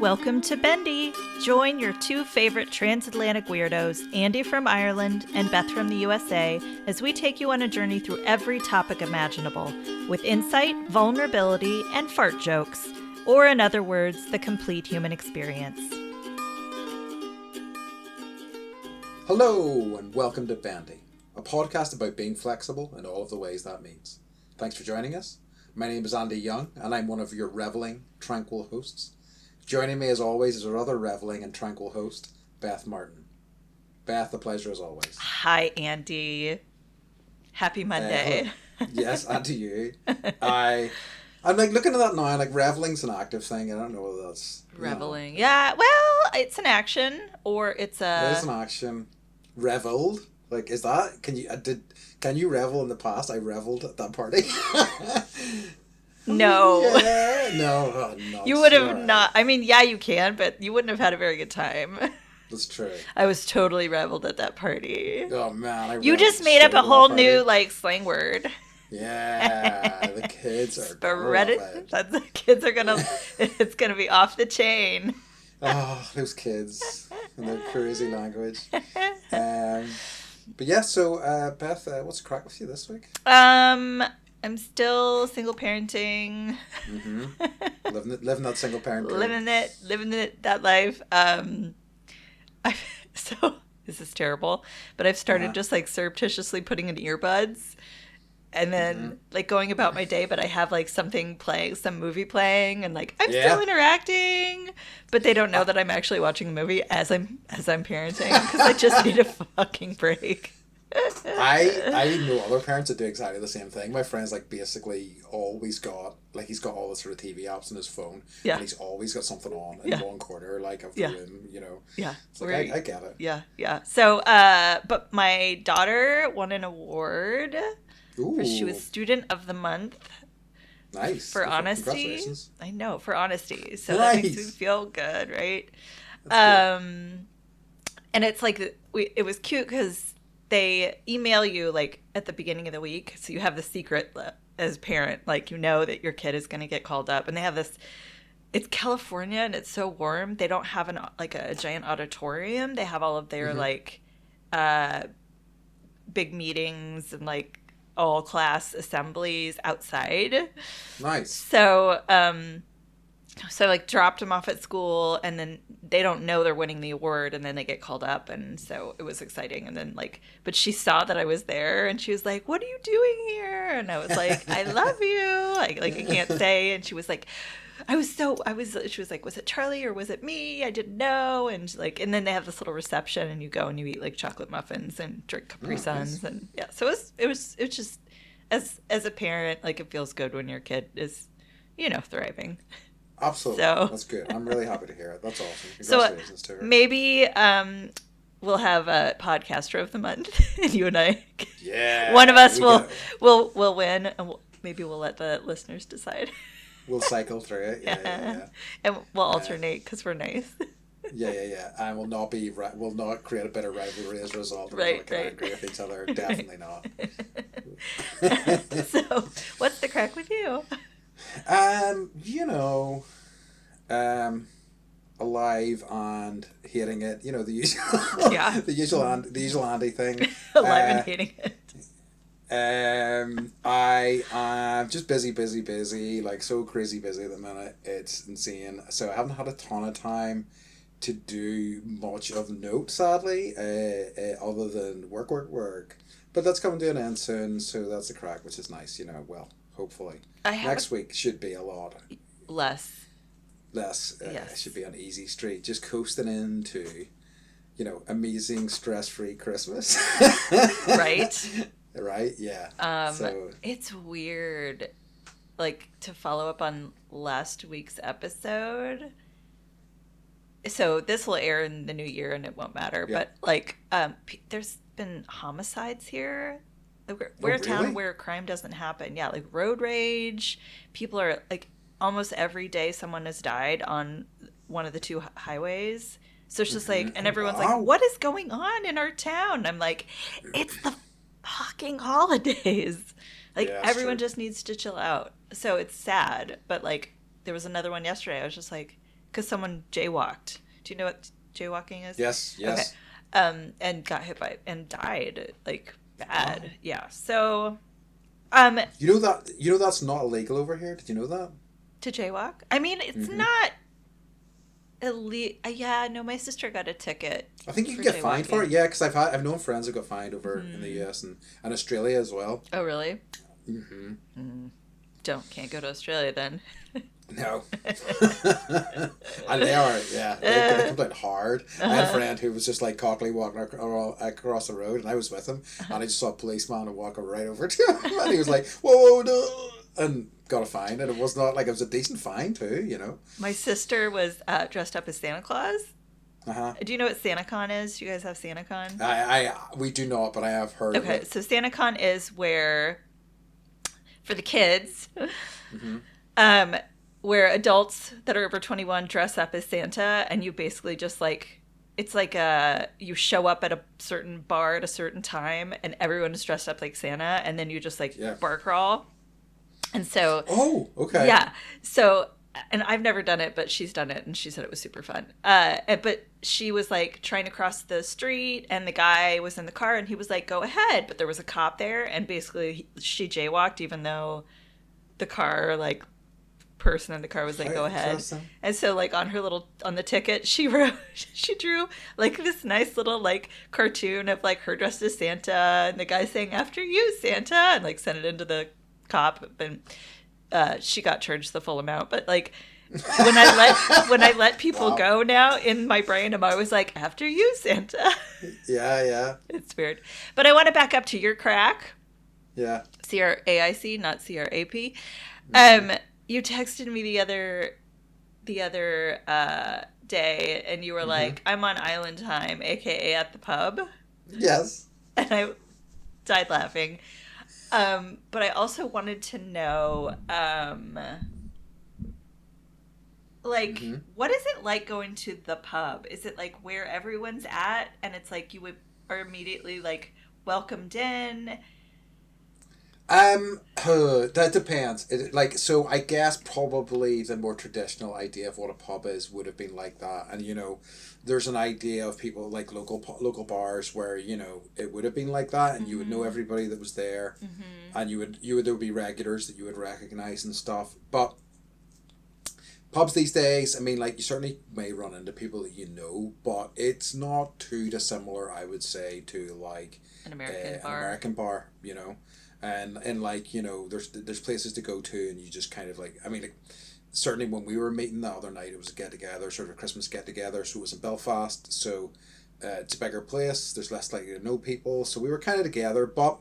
Welcome to Bendy. Join your two favorite transatlantic weirdos, Andy from Ireland and Beth from the USA, as we take you on a journey through every topic imaginable, with insight, vulnerability, and fart jokes, or in other words, the complete human experience. Hello and welcome to Bendy, a podcast about being flexible in all of the ways that means. Thanks for joining us. My name is Andy Young and I'm one of your reveling, tranquil hosts. Joining me as always is our other reveling and tranquil host, Beth Martin. Beth, a pleasure as always. Hi, Andy. Happy Monday. Yes, and to you. I'm like looking at that now, and like reveling's an active thing. I don't know whether that's Reveling. Yeah, well, it's an action or it's a... It is an action. Reveled? Like, is that... Can you revel in the past? I reveled at that party. No. Yeah, no. You would have not... I mean, yeah, you can, but you wouldn't have had a very good time. That's true. I was totally reveled at that party. Oh, man. You just made up a whole new, like, slang word. Yeah, the kids are... Spread it. The kids are going to... It's going to be off the chain. Oh, those kids and their crazy language. But yeah, so Beth, what's the crack with you this week? I'm still single parenting. Mm-hmm. Living that single parent dream. Living it that life. So this is terrible, but I've started just like surreptitiously putting in earbuds. And then, like, going about my day, but I have, like, something playing, some movie playing, and, like, I'm still interacting, but they don't know that I'm actually watching a movie as I'm parenting, because I just need a fucking break. I know other parents that do exactly the same thing. My friend's, like, basically always got, like, he's got all the sort of TV apps on his phone, and he's always got something on in one corner, like, of the room, you know. Yeah. It's like, I get it. Yeah. So, but my daughter won an award. Ooh. She was Student of the Month. Nice. For honesty. Congratulations. I know, for honesty. So that makes me feel good, right? And it's like, it was cute because they email you like at the beginning of the week. So you have the secret as a parent, like you know that your kid is going to get called up. And they have this, it's California and it's so warm. They don't have a giant auditorium. They have all of their big meetings and like all class assemblies outside. Nice. So I like dropped them off at school, and then they don't know they're winning the award, and then they get called up, and so it was exciting. And then but she saw that I was there, and she was like, "What are you doing here?" And I was like, "I love you." I can't say. And she was like, she was like, "Was it Charlie or was it me? I didn't know." And and then they have this little reception, and you go and you eat like chocolate muffins and drink Capri Suns, and so it was just as a parent, like it feels good when your kid is, thriving. Absolutely, so, that's good. I'm really happy to hear it. That's awesome. Congratulations to her. Maybe we'll have a podcaster of the month, and you and I. Yeah. One of us will win, and maybe we'll let the listeners decide. We'll cycle through it. Yeah. And we'll alternate because we're nice. Yeah. And we'll not create a bit of rivalry as a result. Right. Angry with each other. Definitely not. So, what's the crack with you? Alive and hating it. You know, the usual. the usual Andy thing. Alive and hating it. I am just busy, like so crazy busy at the minute. It's insane. So I haven't had a ton of time to do much of note, sadly, other than work. But that's coming to an end soon, so that's the crack, which is nice, well, hopefully. Next week should be a lot. Less. Yes. It should be an easy street, just coasting into, amazing stress-free Christmas. Right? Right, yeah. So it's weird, like, to follow up on last week's episode. So this will air in the new year and it won't matter. Yeah. But, like, there's been homicides here. Like, we're a town where crime doesn't happen. Yeah, like road rage. People are, like, almost every day someone has died on one of the two highways. So it's just like, and everyone's like, what is going on in our town? I'm like, it's the fucking holidays. Like, everyone just needs to chill out. So it's sad, but like there was another one yesterday. I was just like, because someone jaywalked. Do you know what jaywalking is? Yes, Okay. yes. And got hit by and died like bad. Oh. Yeah. So, You know that's not illegal over here. Did you know that? to jaywalk. I mean, it's Mm-hmm. not elite. Yeah. No, my sister got a ticket I think you can for get fined for jaywalking. it. Yeah, because I've known friends who got fined over in the Hmm. US and Australia as well. Oh, really? Mm-hmm. Can't go to Australia then. No. And they are, yeah, they're going to come down hard. I had a friend who was just like cockily walking across the road, and I was with him, and I just saw a policeman and walk right over to him, and he was like, whoa, no, and got a fine, and it was not like, it was a decent fine too, you know. My sister was dressed up as Santa Claus. Uh-huh. Do you know what SantaCon is? Do you guys have SantaCon? We do not, but I have heard of Okay, it. so SantaCon is where, for the kids, Mm-hmm. um, where adults that are over 21 dress up as Santa, and you basically just like, it's like you show up at a certain bar at a certain time, and everyone is dressed up like Santa, and then you just like Yeah. bar crawl. And so, Oh, okay. yeah. So, and I've never done it, but she's done it, and she said it was super fun. But she was like trying to cross the street, and the guy was in the car, and he was like, "Go ahead," but there was a cop there, and basically she jaywalked, even though the car like person in the car was like, How "Go ahead." interesting. And so like on the ticket she wrote she drew like this nice little like cartoon of like her dressed as Santa and the guy saying "After you, Santa," and like sent it into the cop, and she got charged the full amount. But like when I let people Wow. go now, in my brain I'm always like, "After you, Santa." Yeah, yeah, It's weird. But I want to back up to your crack. yeah. CRAIC, not CRAP. Mm-hmm. You texted me the other day, and you were Mm-hmm. like, "I'm on island time, aka at the pub," Yes. and I died laughing. But I also wanted to know, like, Mm-hmm. what is it like going to the pub? Is it like where everyone's at, and it's like are immediately like welcomed in? That depends. Like, so I guess probably the more traditional idea of what a pub is would have been like that, and you know, there's an idea of people like local bars where you know it would have been like that, and you would know Mm-hmm. everybody that was there, Mm-hmm. and there would be regulars that you would recognize and stuff. But pubs these days, I mean, like you certainly may run into people that you know, but it's not too dissimilar, I would say, to like An American an bar. American bar, you know, and like you know, there's places to go to, and you just kind of like, I mean, like, certainly when we were meeting the other night, it was a get together, sort of a Christmas get together, so it was in Belfast, so it's a bigger place. There's less likely to know people, so we were kind of together, but.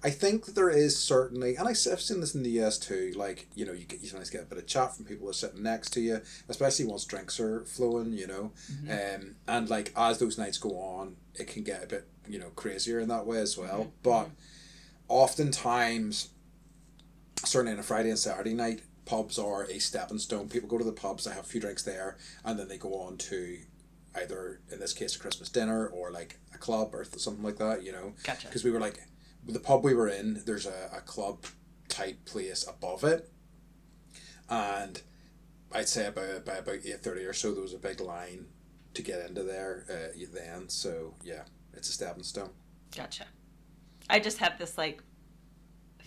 I think that there is certainly, and I've seen this in the US too. Like you know, you sometimes get a bit of chat from people that are sitting next to you, especially once drinks are flowing. You know, Mm-hmm. and like as those nights go on, it can get a bit crazier in that way as well. Mm-hmm. But oftentimes, certainly on a Friday and Saturday night, pubs are a stepping stone. People go to the pubs, they have a few drinks there, and then they go on to either in this case a Christmas dinner or like a club or something like that. You know, Gotcha. because we were like the pub we were in, there's a club type place above it, and I'd say about 8:30 or so there was a big line to get into there then, so yeah, it's a stepping stone. Gotcha. I just have this like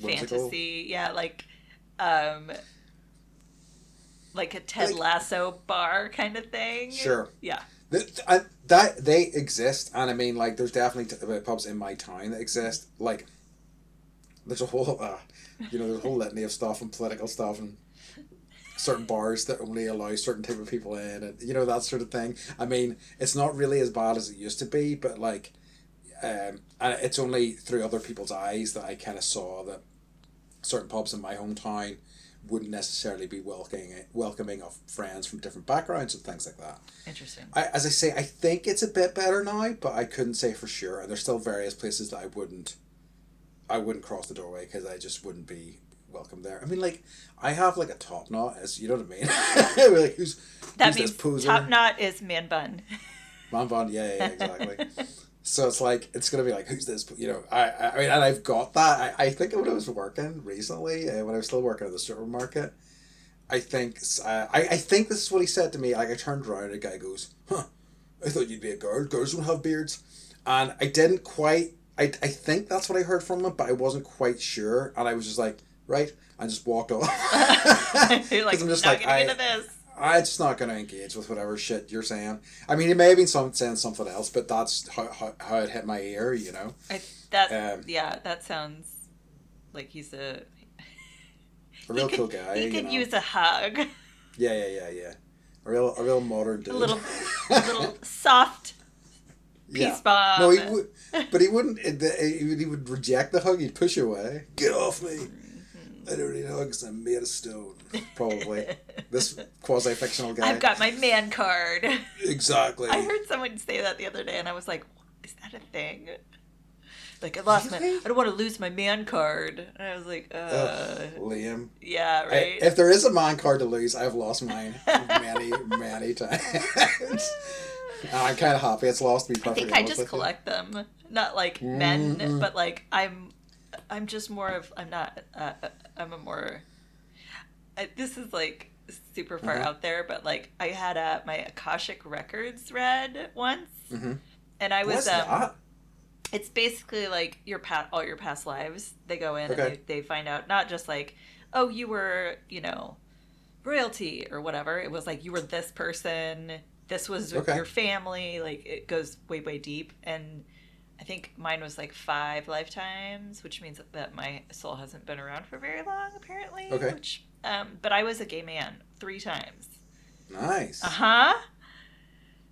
Whimsical. fantasy, yeah, um like a Ted Like, Lasso bar kind of thing. sure. Yeah. That they exist, and I mean, like, there's definitely pubs in my town that exist. Like, there's a whole, there's a whole litany of stuff and political stuff and certain bars that only allow certain type of people in, and that sort of thing. I mean, it's not really as bad as it used to be, but like, and it's only through other people's eyes that I kind of saw that certain pubs in my hometown wouldn't necessarily be welcoming of friends from different backgrounds and things like that. Interesting. As I say, I think it's a bit better now, but I couldn't say for sure. And there's still various places that I wouldn't cross the doorway because I just wouldn't be welcome there. I mean, like, I have like a top knot, as you know what I mean. Like, who's That this means poser? top knot is man bun. Man bun, yeah, exactly. So it's like, it's gonna be like, who's this? I mean, and I've got that. I think when I was working recently, when I was still working at the supermarket, I think I think this is what he said to me. Like I turned around and the guy goes, "Huh, I thought you'd be a girl. Girls don't have beards." And I didn't quite. I think that's what I heard from him, but I wasn't quite sure. And I was just like, right, I just walked off. You're like, I'm just not like, gonna get into this. I'm just not going to engage with whatever shit you're saying. I mean, he may have been saying something else, but that's how it hit my ear, you know. That sounds like he's a real cool guy. He could use a hug. Yeah. A real modern dude. A little soft peace bomb. No, he would, but he wouldn't. He would reject the hug. He'd push you away. Get off me. I don't need hugs. I'm made of stone. Probably. This quasi-fictional guy. I've got my man card. Exactly. I heard someone say that the other day, and I was like, "Is that a thing?" Like, I don't want to lose my man card. And I was like, Liam. Yeah, right. If there is a man card to lose, I've lost mine many times. And I'm kind of happy it's lost me perfectly. I think I just collect them. Not like men, but like I'm just more of, I'm a more, this is like super far out there, but like I had my Akashic Records read once. Mm-hmm. And I was, what's that? It's basically like all your past lives. They go in and they find out not just like, oh, you were, royalty or whatever. It was like you were this person. This was your family. Like it goes way, way deep. And I think mine was like 5 lifetimes, which means that my soul hasn't been around for very long, apparently. Okay. Which, but I was a gay man 3 times. Nice. Uh-huh.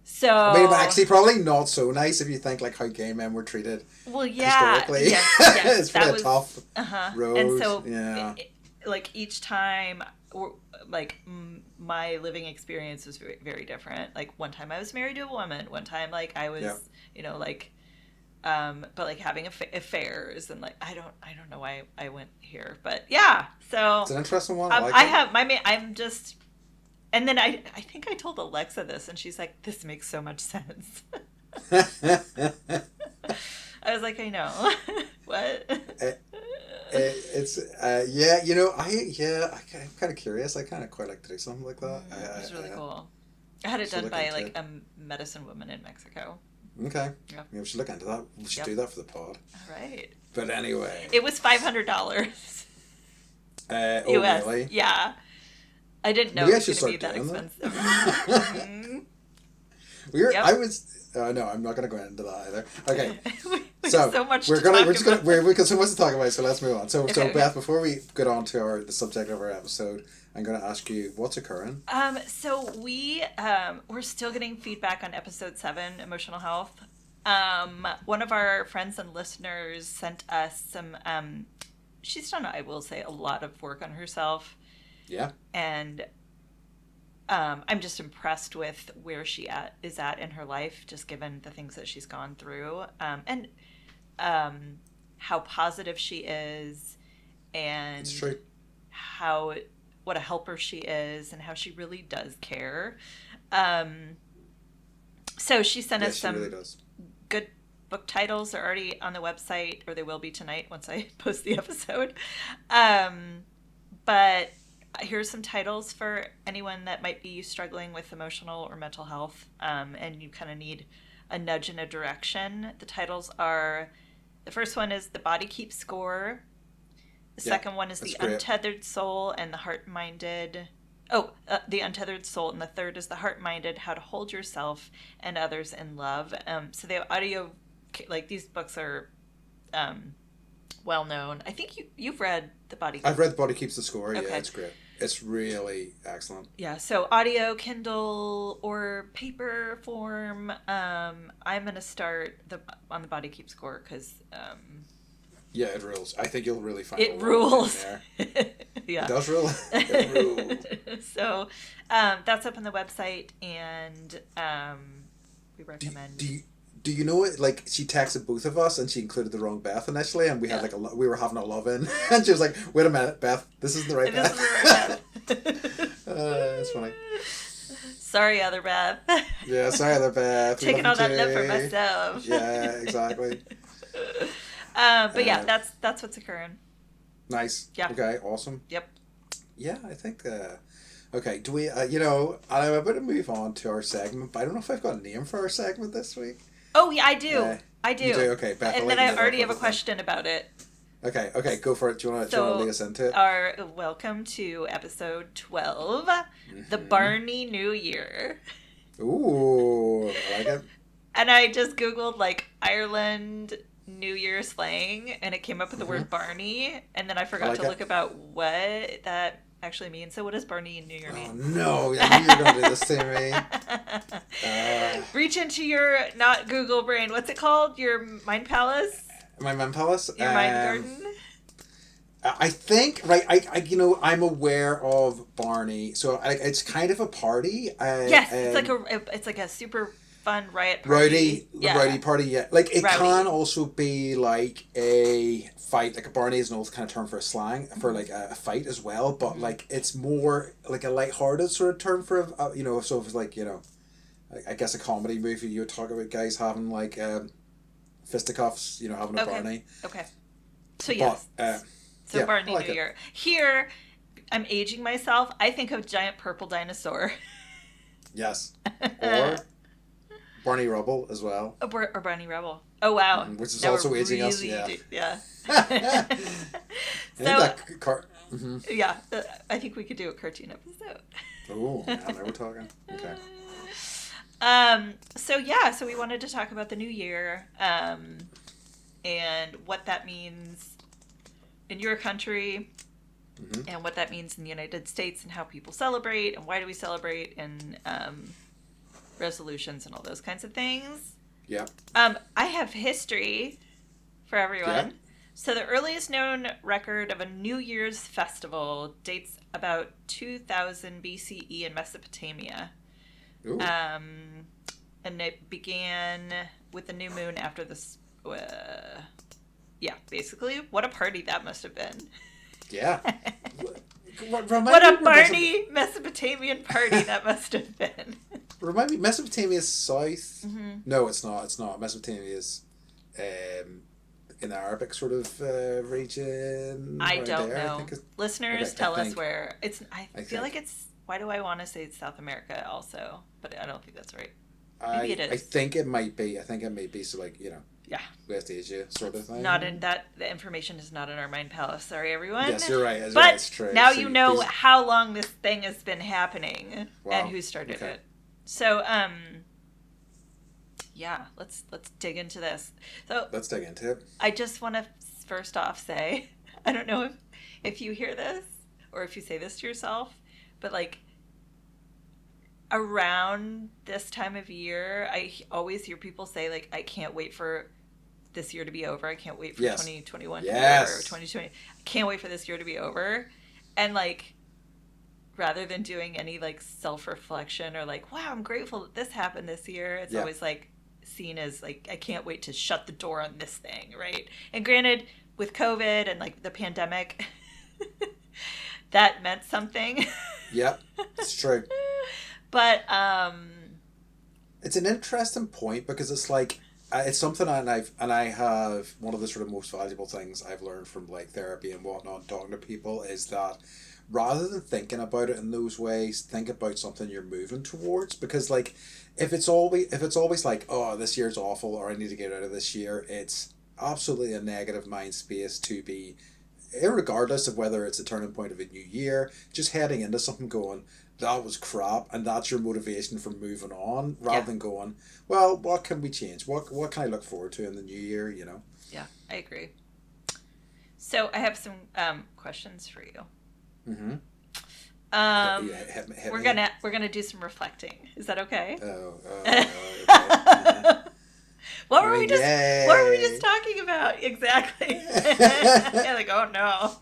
So, I mean, actually, probably not so nice if you think like how gay men were treated. Well, yeah, historically. Yes, it's pretty tough road. And so, yeah, like each time, like my living experience was very, very different. Like one time I was married to a woman. One time, like I was, but like having affairs and like I don't know why I went here, but yeah. So it's an interesting one. I'm just. And then I think I told Alexa this, and she's like, "This makes so much sense." I was like, "I know." What? It's I'm kind of curious. I kind of quite like to do something like that. It was really cool. I had it done by like a medicine woman in Mexico. Okay. Yeah. We should look into that. We should do that for the pod. All right. But anyway. It was $500. Oh, US. really? Yeah. I didn't know it was going to be that expensive. I was. No, I'm not going to go into that either. Okay. so much we're just gonna we've got so much to talk about, so let's move on. So Beth, before we get on to the subject of our episode, I'm going to ask you what's occurring. So we're still getting feedback on episode 7, emotional health. One of our friends and listeners sent us some. She's done, I will say, a lot of work on herself. Yeah. And I'm just impressed with where she is at in her life, just given the things that she's gone through, and how positive she is, and it's true. What a helper she is, and how she really does care. So she sent us some really does. Good book titles. Are already on the website, or they will be tonight once I post the episode. But here's some titles for anyone that might be struggling with emotional or mental health, and you kind of need a nudge in a direction. The titles are, the first one is The Body Keeps Score. The second one is The Untethered Soul and the Heart-Minded. The Untethered Soul. And the third is The Heart-Minded, How to Hold Yourself and Others in Love. So they have audio, like these books are well known. I think you've read The Body. I've read The Body Keeps the Score. Okay. Yeah, it's great. It's really excellent. Yeah, so audio, Kindle, or paper form. I'm gonna start on The Body Keeps Score because. Yeah, it rules. I think you'll really find it rules. There. Yeah, it does rule. It rules. So that's up on the website, and we recommend. Do you know it? Like, she texted both of us, and she included the wrong Beth initially, and we had we were having a love-in, and she was like, "Wait a minute, Beth, this isn't the right Beth." It's funny. Sorry, other Beth. Yeah, sorry, other Beth. Taking all that love for myself. Yeah, exactly. But yeah, that's what's occurring. Nice. Yeah. Okay, awesome. Yep. Yeah, I think. Okay, do we? I'm about to move on to our segment, but I don't know if I've got a name for our segment this week. Oh yeah, I do. Uh, I you do? do. Okay, Beth, I'll And then let you I lead off already with have a it then. question about it. Okay, go for it. Do you want to lead us into it? Our welcome to episode 12, the Mm-hmm. Barney New Year. Ooh, I like it. And I just Googled like Ireland New Year slang and it came up with the Mm-hmm. word Barney. And then I I forgot like to it. look about what that actually means. So, what does Barney New Year Oh mean? no, I knew you were going to do this to me. Reach into your not Google brain. What's it called? Your mind palace? My mem palace. Your mind garden? I think right. I'm aware of Barney, so it's kind of a party. Yes, it's like a super fun riot party. Rowdy Yeah, party. Yeah, like it can rowdy. also be like a fight. Like a Barney is an old kind of term for a slang for like a fight as well. But Mm-hmm. like it's more like a lighthearted sort of term for So if it's like I guess a comedy movie, you would talk about guys having like fisticuffs. Having a Okay. Barney. Okay. So But yes. So yeah, I Barney New like it. Year. Here, I'm aging myself. I think of giant purple dinosaur. Yes. Or Barney Rubble as well, Or Barney Rebel. Oh wow. which is Now also we're aging us. really Yeah. yeah. I think So that car. Mm-hmm. yeah, I think we could do a cartoon episode. Oh, yeah, now we're talking. Okay. So we wanted to talk about the new year, and what that means in your country, Mm-hmm. and what that means in the United States, and how people celebrate, and why do we celebrate, and resolutions, and all those kinds of things. Yeah. I have history for everyone. Yeah. So the earliest known record of a New Year's festival dates about 2000 BCE in Mesopotamia. Ooh. And it began with the new moon after this. Yeah, basically, what a party that must have been. Yeah. What a Barney Mesopotamian party that must have been. Remind me, Mesopotamia is south. Mm-hmm. No, it's not. It's not. Mesopotamia is in the Arabic sort of region. I right don't there, I know. think Listeners, I tell us think. where. I feel think. like it's. Why do I want to say it's South America also? But I don't think that's right. Maybe it is. I think it might be. I think it may be. So Yeah. West Asia sort of thing. Not in that. The information is not in our mind palace. Sorry, everyone. Yes, you're right. But It's true. now So you know please- how long this thing has been happening Wow. and who started Okay. it. So, yeah, let's dig into this. So, Let's dig into it. I just want to first off say, I don't know if you hear this or if you say this to yourself, but like around this time of year, I always hear people say like, I can't wait for this year to be over. I can't wait for Yes. 2021 to Yes. be over. 2020. I can't wait for this year to be over. And like, rather than doing any like self-reflection or like, wow, I'm grateful that this happened this year, it's Yeah. always like seen as like, I can't wait to shut the door on this thing, right? And granted, with COVID and like the pandemic, that meant something. Yep, it's true. But It's an interesting point because it's like it's something I have one of the sort of most valuable things I've learned from like therapy and whatnot, talking to people, is that rather than thinking about it in those ways, think about something you're moving towards. Because like if it's always like, oh, this year's awful or I need to get out of this year, it's absolutely a negative mind space to be, regardless of whether it's a turning point of a new year, just heading into something going, that was crap, and that's your motivation for moving on, rather Yeah. than going, well, what can we change? What can I look forward to in the new year? yeah, I agree. So I have some questions for you. Mm-hmm. Hit We're me. gonna do some reflecting. Is that okay? Okay. Uh-huh. What were we just Yay. talking about exactly? Yeah, like, oh no.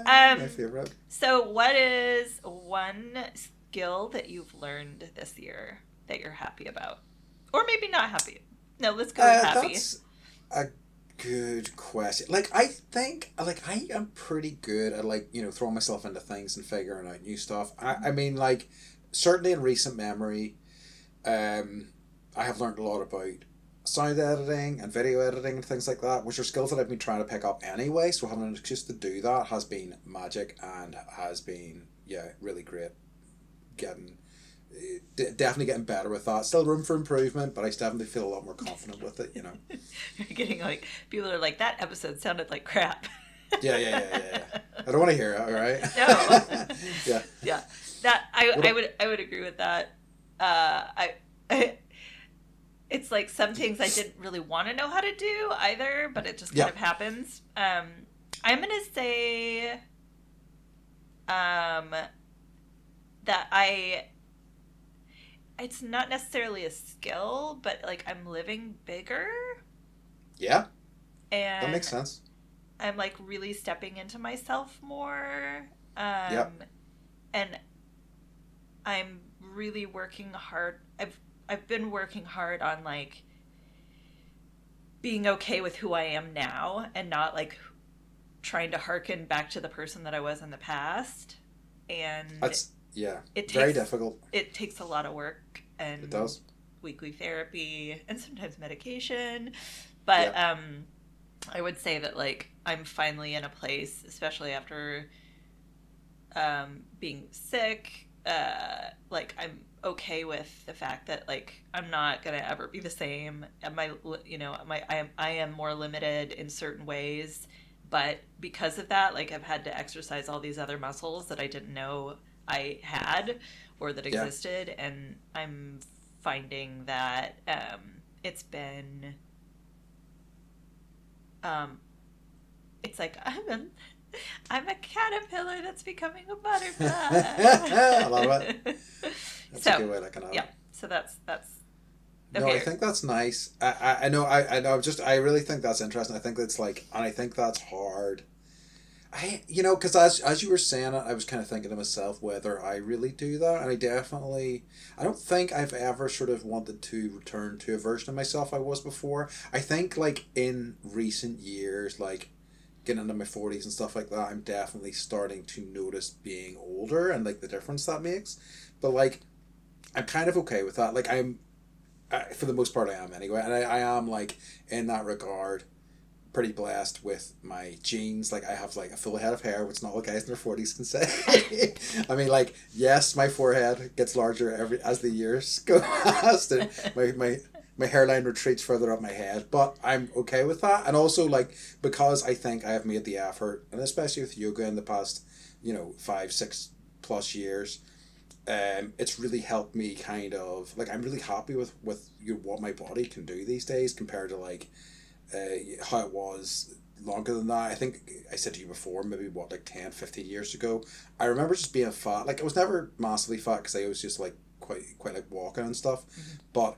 My favorite. So what is one skill that you've learned this year that you're happy about, or maybe not happy? No, let's go with happy. That's a good question. Like, I think, like, I am pretty good at, like, throwing myself into things and figuring out new stuff. I mean, like, certainly in recent memory, I have learned a lot about sound editing and video editing and things like that, which are skills that I've been trying to pick up anyway. So having an excuse to do that has been magic and has been, yeah, really great. Getting definitely getting better with that. Still room for improvement, but I definitely feel a lot more confident with it. You're getting like people are like that episode sounded like crap. Yeah. I don't want to hear it. All No. right. Yeah. Yeah. That I What? I would agree with that. I it's like some things I didn't really want to know how to do either, but it just kind Yeah. of happens. I'm gonna say um, that it's not necessarily a skill, but like I'm living bigger Yeah. That and makes sense. I'm like really stepping into myself more. Yep. And I'm really working hard. I've been working hard on like being okay with who I am now and not like trying to harken back to the person that I was in the past. And That's yeah. it Very takes difficult. it takes a lot of work It and does. weekly therapy and sometimes medication. But Yeah. I would say that like I'm finally in a place, especially after being sick. Like I'm okay with the fact that like I'm not gonna ever be the same. My I am more limited in certain ways, but because of that, like I've had to exercise all these other muscles that I didn't know I had or that Yeah. existed, and I'm finding that it's been um, it's like I'm a caterpillar that's becoming a I love it. butterfly. That's a So good way of looking at it. yeah, so that's No, I okay. think that's nice. I know I know just I really think that's interesting. I think that's like and I think that's hard. Because as you were saying it, I was kind of thinking to myself whether I really do that, and I don't think I've ever sort of wanted to return to a version of myself I was before. I think like in recent years, like getting into my 40s and stuff like that, I'm definitely starting to notice being older and like the difference that makes. But like I'm kind of okay with that. Like for the most part, I am anyway, and I am like in that regard pretty blessed with my genes. Like I have like a full head of hair, which not all guys in their 40s can say. I mean, like yes, my forehead gets larger every as the years go past, and my hairline retreats further up my head. But I'm okay with that, and also like because I think I have made the effort, and especially with yoga in the past, 5, 6 plus years. It's really helped me kind of like I'm really happy with what my body can do these days compared to like how it was longer than that. I think I said to you before, maybe what, like 10, 15 years ago. I remember just being fat. Like, I was never massively fat because I was just like quite like walking and stuff. Mhm. But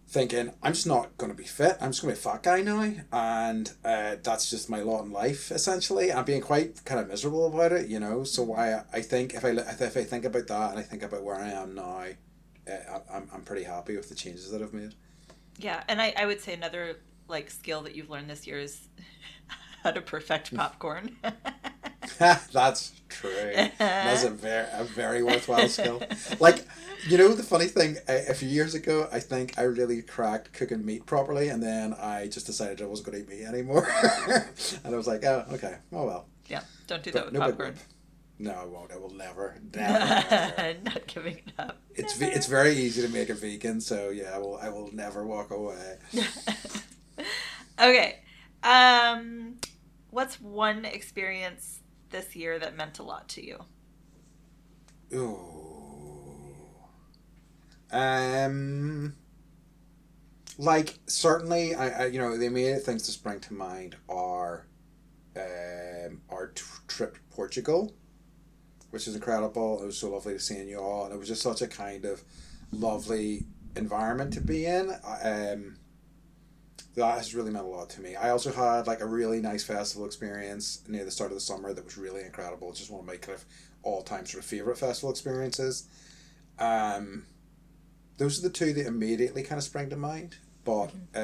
thinking, I'm just not going to be fit. I'm just going to be a fat guy now. And that's just my lot in life, essentially. I'm being quite kind of miserable about it. So Mhm. I think if I think about that and I think about where I am now, I'm pretty happy with the changes that I've made. Yeah, and I would say another like skill that you've learned this year is how to perfect popcorn. That's true. That's a very worthwhile skill. Like, the funny thing, a few years ago, I think I really cracked cooking meat properly, and then I just decided I wasn't going to eat meat anymore. And I was like, oh, okay, oh well. Yeah, don't do that But with no big whoop. popcorn. No, I won't. I will never, never, never. Not giving it up. It's very easy to make a vegan, so yeah, I will never walk away. Never. Okay. Um, what's one experience this year that meant a lot to you? Ooh. Um. Like certainly, the immediate things to spring to mind are, our trip to Portugal, which is incredible. It was so lovely to see you all, and it was just such a kind of lovely environment to be in. That has really meant a lot to me. I also had like a really nice festival experience near the start of the summer that was really incredible. It's just one of my kind of all time sort of favorite festival experiences. Um, those are the two that immediately kind of sprang to mind. But Mhm.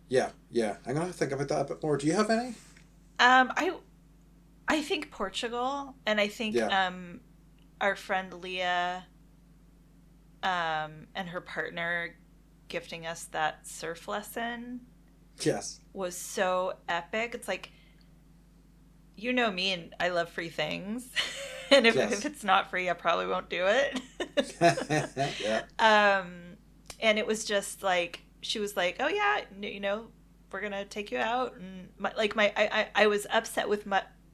yeah, I'm gonna think about that a bit more. Do you have any? Um, I I think Portugal, and I think Yeah, our friend Leah and her partner gifting us that surf lesson Yes. was so epic. It's like, you know me, and I love free things. And if Yes. it's not free, I probably won't do it. Yeah. And it was just like, she was like, oh yeah, we're gonna take you out. And I was upset with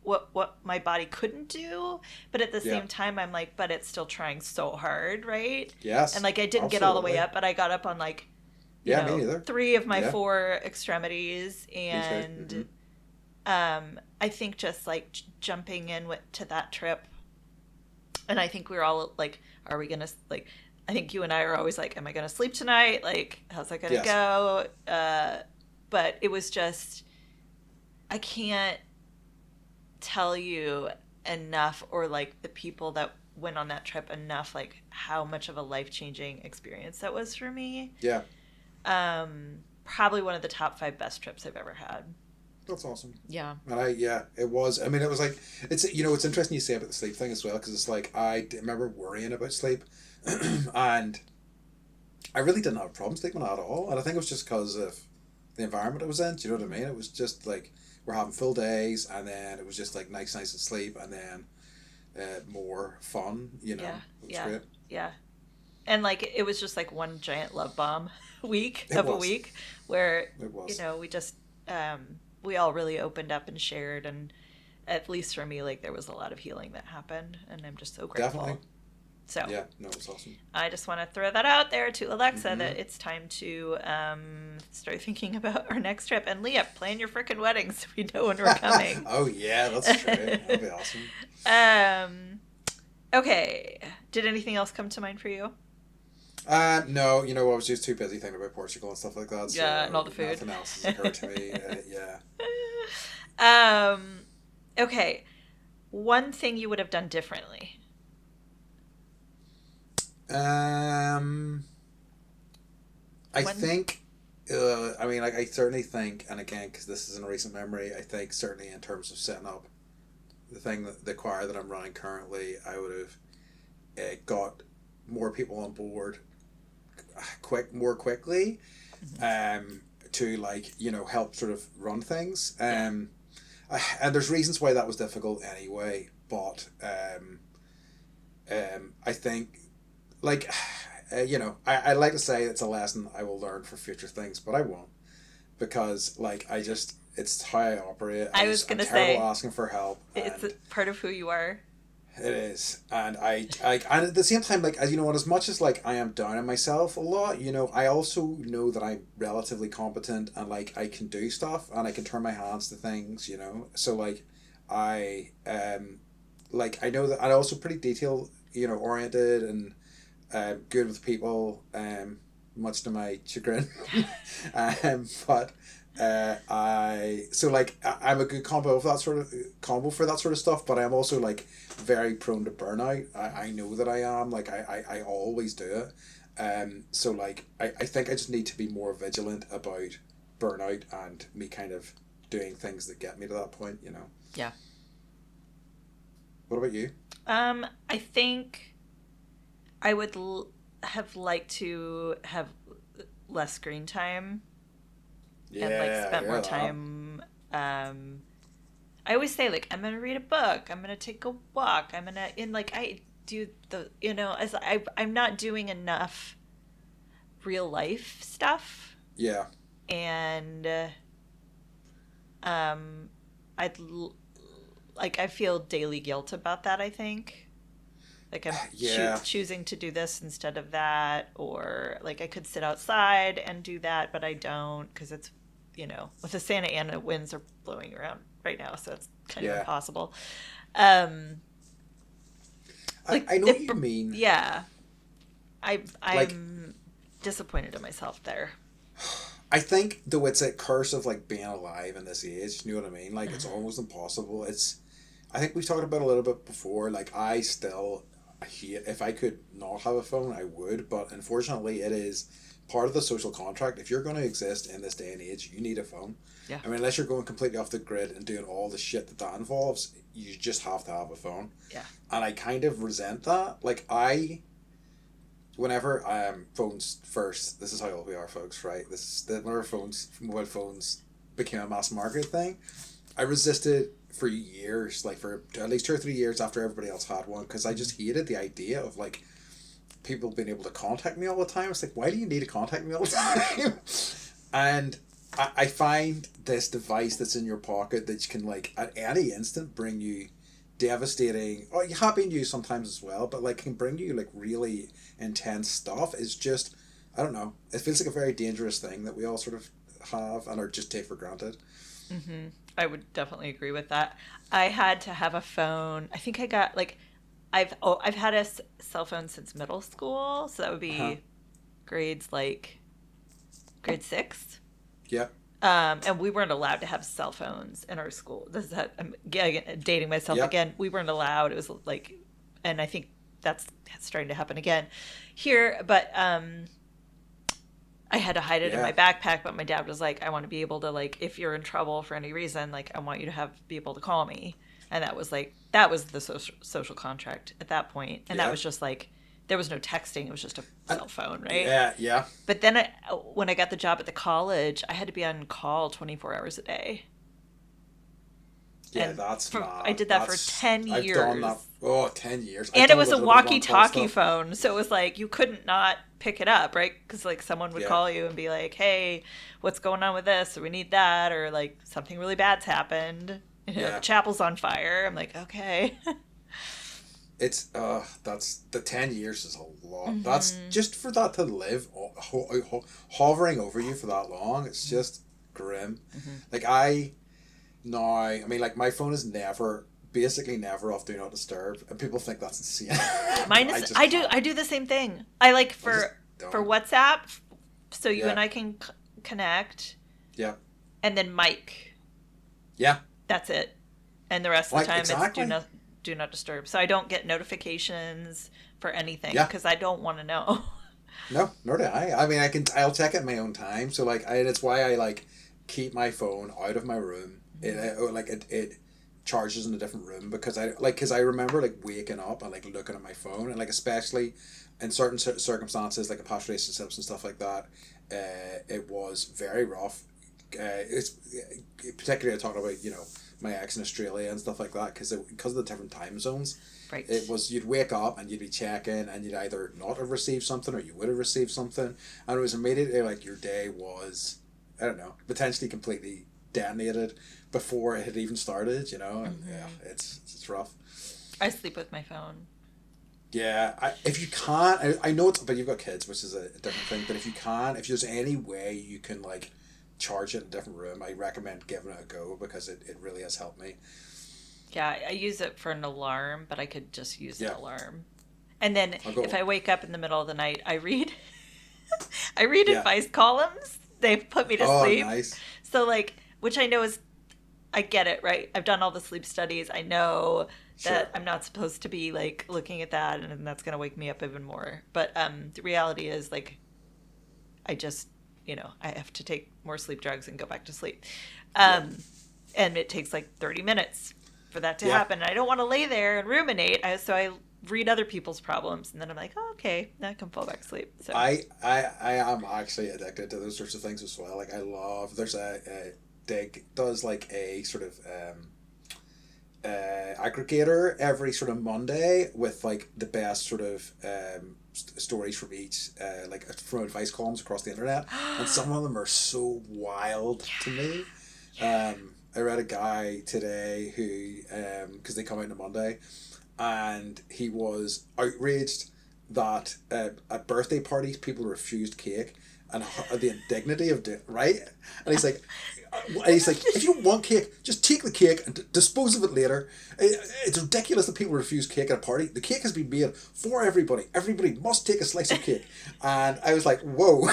what my body couldn't do, but at the Yeah. same time I'm like, but it's still trying so hard, right? And Yes. like, I didn't get all the way Absolutely. up, but I got up on like, Yeah, me neither. three of my Yeah. four extremities. Me too. And I think just like jumping in to that trip, and I think we were all like, are we gonna like, I think you and I are always like, am I gonna sleep tonight, like how's that gonna Yes. go? But it was just, I can't tell you enough, or like the people that went on that trip enough, like how much of a life-changing experience that was for me. Yeah. Probably one of the top 5 best trips I've ever had. That's awesome. Yeah. And it was. I mean, it was like, it's interesting you say about the sleep thing as well, because it's like remember worrying about sleep, and I really didn't have a problem sleeping at all, and I think it was just because of the environment I was in. Do you know what I mean? It was just like we're having full days, and then it was just like nice to sleep, and then more fun. Yeah. It was Yeah. great. Yeah. And like, it was just like one giant love bomb week It of a was. week where, It was. we just, we all really opened up and shared. And at least for me, like, there was a lot of healing that happened, and I'm just so grateful. Definitely. So Yeah. No, it was awesome. I just want to throw that out there to Alexa, Mm-hmm. that it's time to start thinking about our next trip. And Leah, plan your frickin' wedding so we know when we're coming. Oh yeah, that's true. That'd be awesome. Okay. Did anything else come to mind for you? No, I was just too busy thinking about Portugal and stuff like that. So Yeah, and all the food. Nothing else has occurred to me. Okay. One thing you would have done differently. I think, I certainly think, and again, because this is in a recent memory, I think certainly in terms of setting up the choir that I'm running currently, I would have got more people on board more quickly, to help sort of run things. And there's reasons why that was difficult anyway, but I think, I like to say it's a lesson I will learn for future things, but I won't, because it's how I operate. I was going to I'm terrible say, at asking for help. It's a part of who you are. It is, and and at the same time, as much as I am down on myself a lot, I also know that I'm relatively competent, and I can do stuff, and I can turn my hands to things, so I I know that I'm also pretty detail oriented, and good with people, much to my chagrin, but. I'm a good combo for that sort of stuff, but I'm also very prone to burnout. I know that I am, I always do it. I think I just need to be more vigilant about burnout and me kind of doing things that get me to that point, Yeah. What about you? I think I would have liked to have less screen time. Yeah, And spent more time. I always say I'm gonna read a book, I'm gonna take a walk, I'm gonna I do the as I'm not doing enough real life stuff. Yeah. And I feel daily guilt about that, I think. I'm choosing to do this instead of that, or I could sit outside and do that, but I don't, because it's, with the Santa Ana winds are blowing around right now, so it's kind of impossible. I know what you mean. Yeah. I'm disappointed in myself there. I think, though, it's a curse of being alive in this age. You know what I mean? It's almost impossible. I think we've talked about it a little bit before. I hate, if I could not have a phone, I would. But unfortunately, it is part of the social contract. If you're going to exist in this day and age, you need a phone. Yeah. I mean, unless you're going completely off the grid and doing all the shit that involves, you just have to have a phone. Yeah. And I kind of resent that. I whenever phones first, this is how old we are, folks, right? This is whenever mobile phones became a mass market thing. I resisted for years, like for at least 2 or 3 years after everybody else had one, because I just hated the idea of like people being able to contact me all the time. It's like, why do you need to contact me all the time? And I find this device that's in your pocket that can like at any instant bring you devastating, oh, happy news sometimes as well, but like can bring you like really intense stuff is just, I don't know, it feels like a very dangerous thing that we all sort of have and are just take for granted. Mm-hmm. I would definitely agree with that. I had to have a phone. I think I got like I've had a cell phone since middle school, so that would Uh-huh. be grades like grade six. Yeah. And we weren't allowed to have cell phones in our school. This is how, I'm dating myself Yeah. again. We weren't allowed. It was like, and I think that's starting to happen again here. But I had to hide it in my Yeah. backpack. But my dad was like, I want to be able to like, if you're in trouble for any reason, like I want you to be able to call me. And that was like that was the social contract at that point. And that Yeah. was just like there was no texting. It was just a And, cell phone, right? yeah. Yeah. But then when I got the job at the college, I had to be on call 24 hours a day. Yeah, And that's I mad. did that for 10 I've done years. that. Oh, 10 years. I've And it done a was a little bit of on-call walkie-talkie stuff. phone, so it was like you couldn't not pick it up, right? Because like someone would Yeah. call you and be like, "Hey, what's going on with this? Or we need that, or like something really bad's happened. You know, the Yeah. chapel's on fire." I'm like, "Okay." It's that's the 10 years is a lot. That's Hmm. just for that to live hovering over you for that long. It's just grim. Hmm. Like I now, I mean, like my phone is basically never off do not disturb, and people think that's insane. Mine I is. just can't. I do the same thing. I like I just for don't. WhatsApp, so you Yeah. and I can connect, Yeah. and then Mike. Yeah. That's it. And the rest of the Like time it's exactly. do not disturb. So I don't get notifications for anything Yeah. because I don't want to know. No, nor do I. I mean, I'll check it in my own time. So like, it's why I like keep my phone out of my room. It charges in a different room because I remember like waking up and like looking at my phone and like especially in certain circumstances like in past relationships and stuff like that, it was very rough. It's particularly talking about my ex in Australia and stuff like that because of the different time zones. Right. It was you'd wake up and you'd be checking and you'd either not have received something or you would have received something, and it was immediately like your day was, I don't know, potentially completely detonated before it had even started, and yeah, Hmm. it's rough. I sleep with my phone. Yeah, if you can't, I know it's, but you've got kids, which is a different thing. But if there's any way you can like charge it in a different room, I recommend giving it a go because it really has helped me. Yeah, I use it for an alarm, but I could just use an Yeah, alarm. And then I'll if go. I wake up in the middle of the night, I read I read Yeah. advice columns. They put me to Oh, sleep. nice. So like which I know is I get it, right? I've done all the sleep studies. I know Sure. that I'm not supposed to be like looking at that and that's going to wake me up even more. But the reality is like I just, I have to take more sleep drugs and go back to sleep. Yeah. Um and it takes like 30 minutes for that to Yeah. happen. And I don't want to lay there and ruminate. So I read other people's problems and then I'm like, oh, okay, now I can fall back asleep. So I am actually addicted to those sorts of things as well. Like I love there's a Dig does like a sort of aggregator every sort of Monday with like the best sort of stories from each like from advice columns across the internet, and some of them are so wild to me. I read a guy today who because they come out on a Monday, and he was outraged that at birthday parties people refused cake and the indignity of right, and he's like, if you don't want cake, just take the cake and dispose of it later. It's ridiculous that people refuse cake at a party. The cake has been made for everybody. Everybody must take a slice of cake. And I was like, whoa.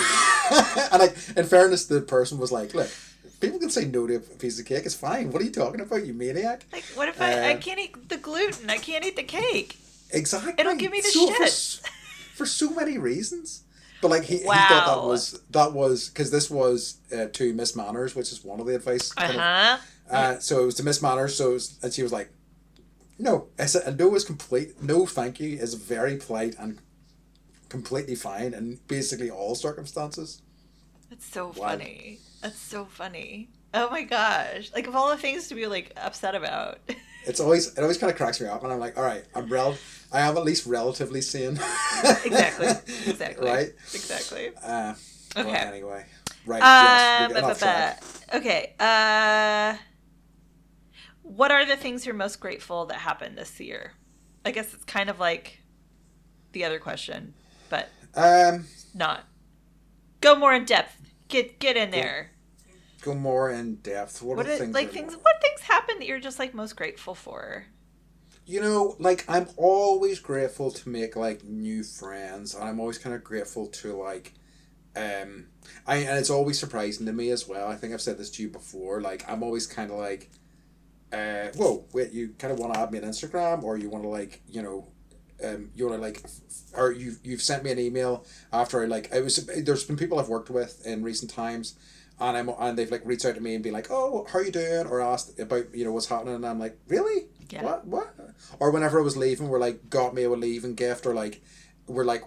And in fairness, the person was like, look, people can say no to a piece of cake. It's fine. What are you talking about, you maniac? like what if I Uh, can't eat the gluten? I can't eat the cake. exactly. It'll give me the So shit. for so many reasons. But like he thought Wow. that was because this was to Miss Manners, which is one of the advice kind of. Uh-huh. So it was to Miss Manners. And she was like, "No." I said, "And no is complete. No, thank you is very polite and completely fine in basically all circumstances. That's so Wild. funny. That's so funny. Oh my gosh. Like, of all the things to be, like, upset about. It always kind of cracks me up, and I'm like, all right, I am at least relatively sane. Exactly. Exactly. Right? Exactly. But Okay. anyway, right? Yes, we're getting off track. Okay. What are the things you're most grateful that happened this year? I guess it's kind of like the other question, but Um, not. Go more in depth. Get in go there. go more in depth. What are What the are, things like that things? What things happened that you're just like most grateful for? you know? Like I'm always grateful to make like new friends, and I'm always kind of grateful to like um. And it's always surprising to me as well. I think I've said this to you before. Like I'm always kind of like, whoa, wait, you kind of want to add me on Instagram, or you want to like, you want to like, or you've sent me an email after I like, it was, there's been people I've worked with in recent times, and they've like reached out to me and be like, oh, how are you doing, or asked about what's happening, and I'm like, really, Yeah. what, or whenever I was leaving, we're like, got me a leaving gift, or like, we're like,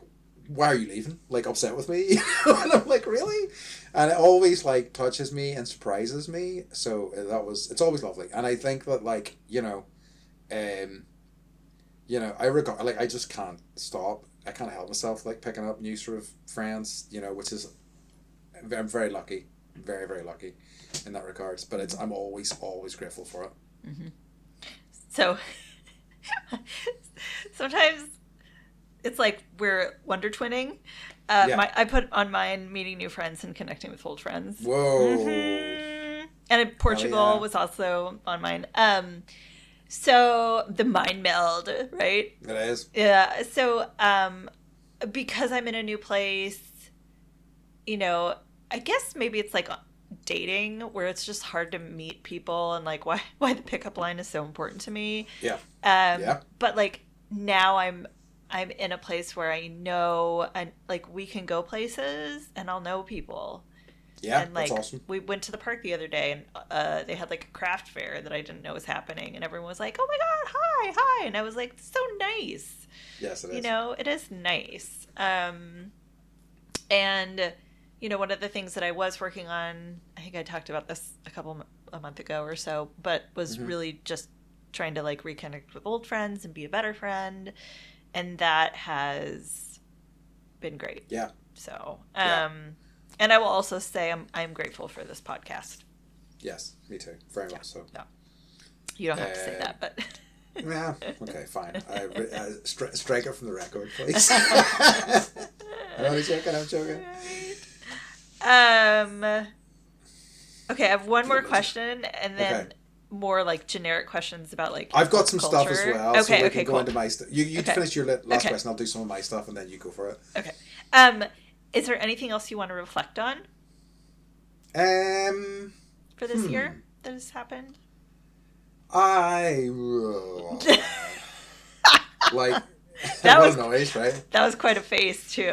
why are you leaving? Like upset with me, and I'm like, really? And it always like touches me and surprises me. So it's always lovely, and I think that like um, I regard like I just can't stop. I can't help myself like picking up new sort of friends, which is I'm very lucky, very very lucky, in that regards. But I'm always grateful for it. Mm-hmm. So sometimes it's like we're wonder twinning. Yeah. I put on mine meeting new friends and connecting with old friends. Whoa. Mm-hmm. And in Hell Portugal yeah. was also on mine. So the mind meld, right? It is. Yeah. So because I'm in a new place, I guess maybe it's like dating where it's just hard to meet people and like why the pickup line is so important to me. Yeah. Yeah. But like now I'm in a place where I know and like we can go places and I'll know people. Yeah. And That's like awesome. we went to the park the other day and they had like a craft fair that I didn't know was happening and everyone was like, "Oh my god, hi." And I was like, "So nice." Yes, it is. It is nice. And one of the things that I was working on, I think I talked about this a month ago or so, but was Mm-hmm. really just trying to like reconnect with old friends and be a better friend, and that has been great. Yeah. So, Yeah. and I will also say I'm grateful for this podcast. Yes, me too. Very Yeah, much so. yeah. You don't have to say that, but Yeah. Okay. Fine. Strike it from the record, please. I'm only joking. I'm joking. Okay, I have one more question, and then Okay. more like generic questions about like I've got pop some culture. stuff as well, Okay, so we okay, can go cool. into my stuff. You Okay, finish your last okay, question. I'll do some of my stuff, and then you go for it. okay. Is there anything else you want to reflect on Um. for this year that has happened? I like That what was a noise, right? that was quite a face too.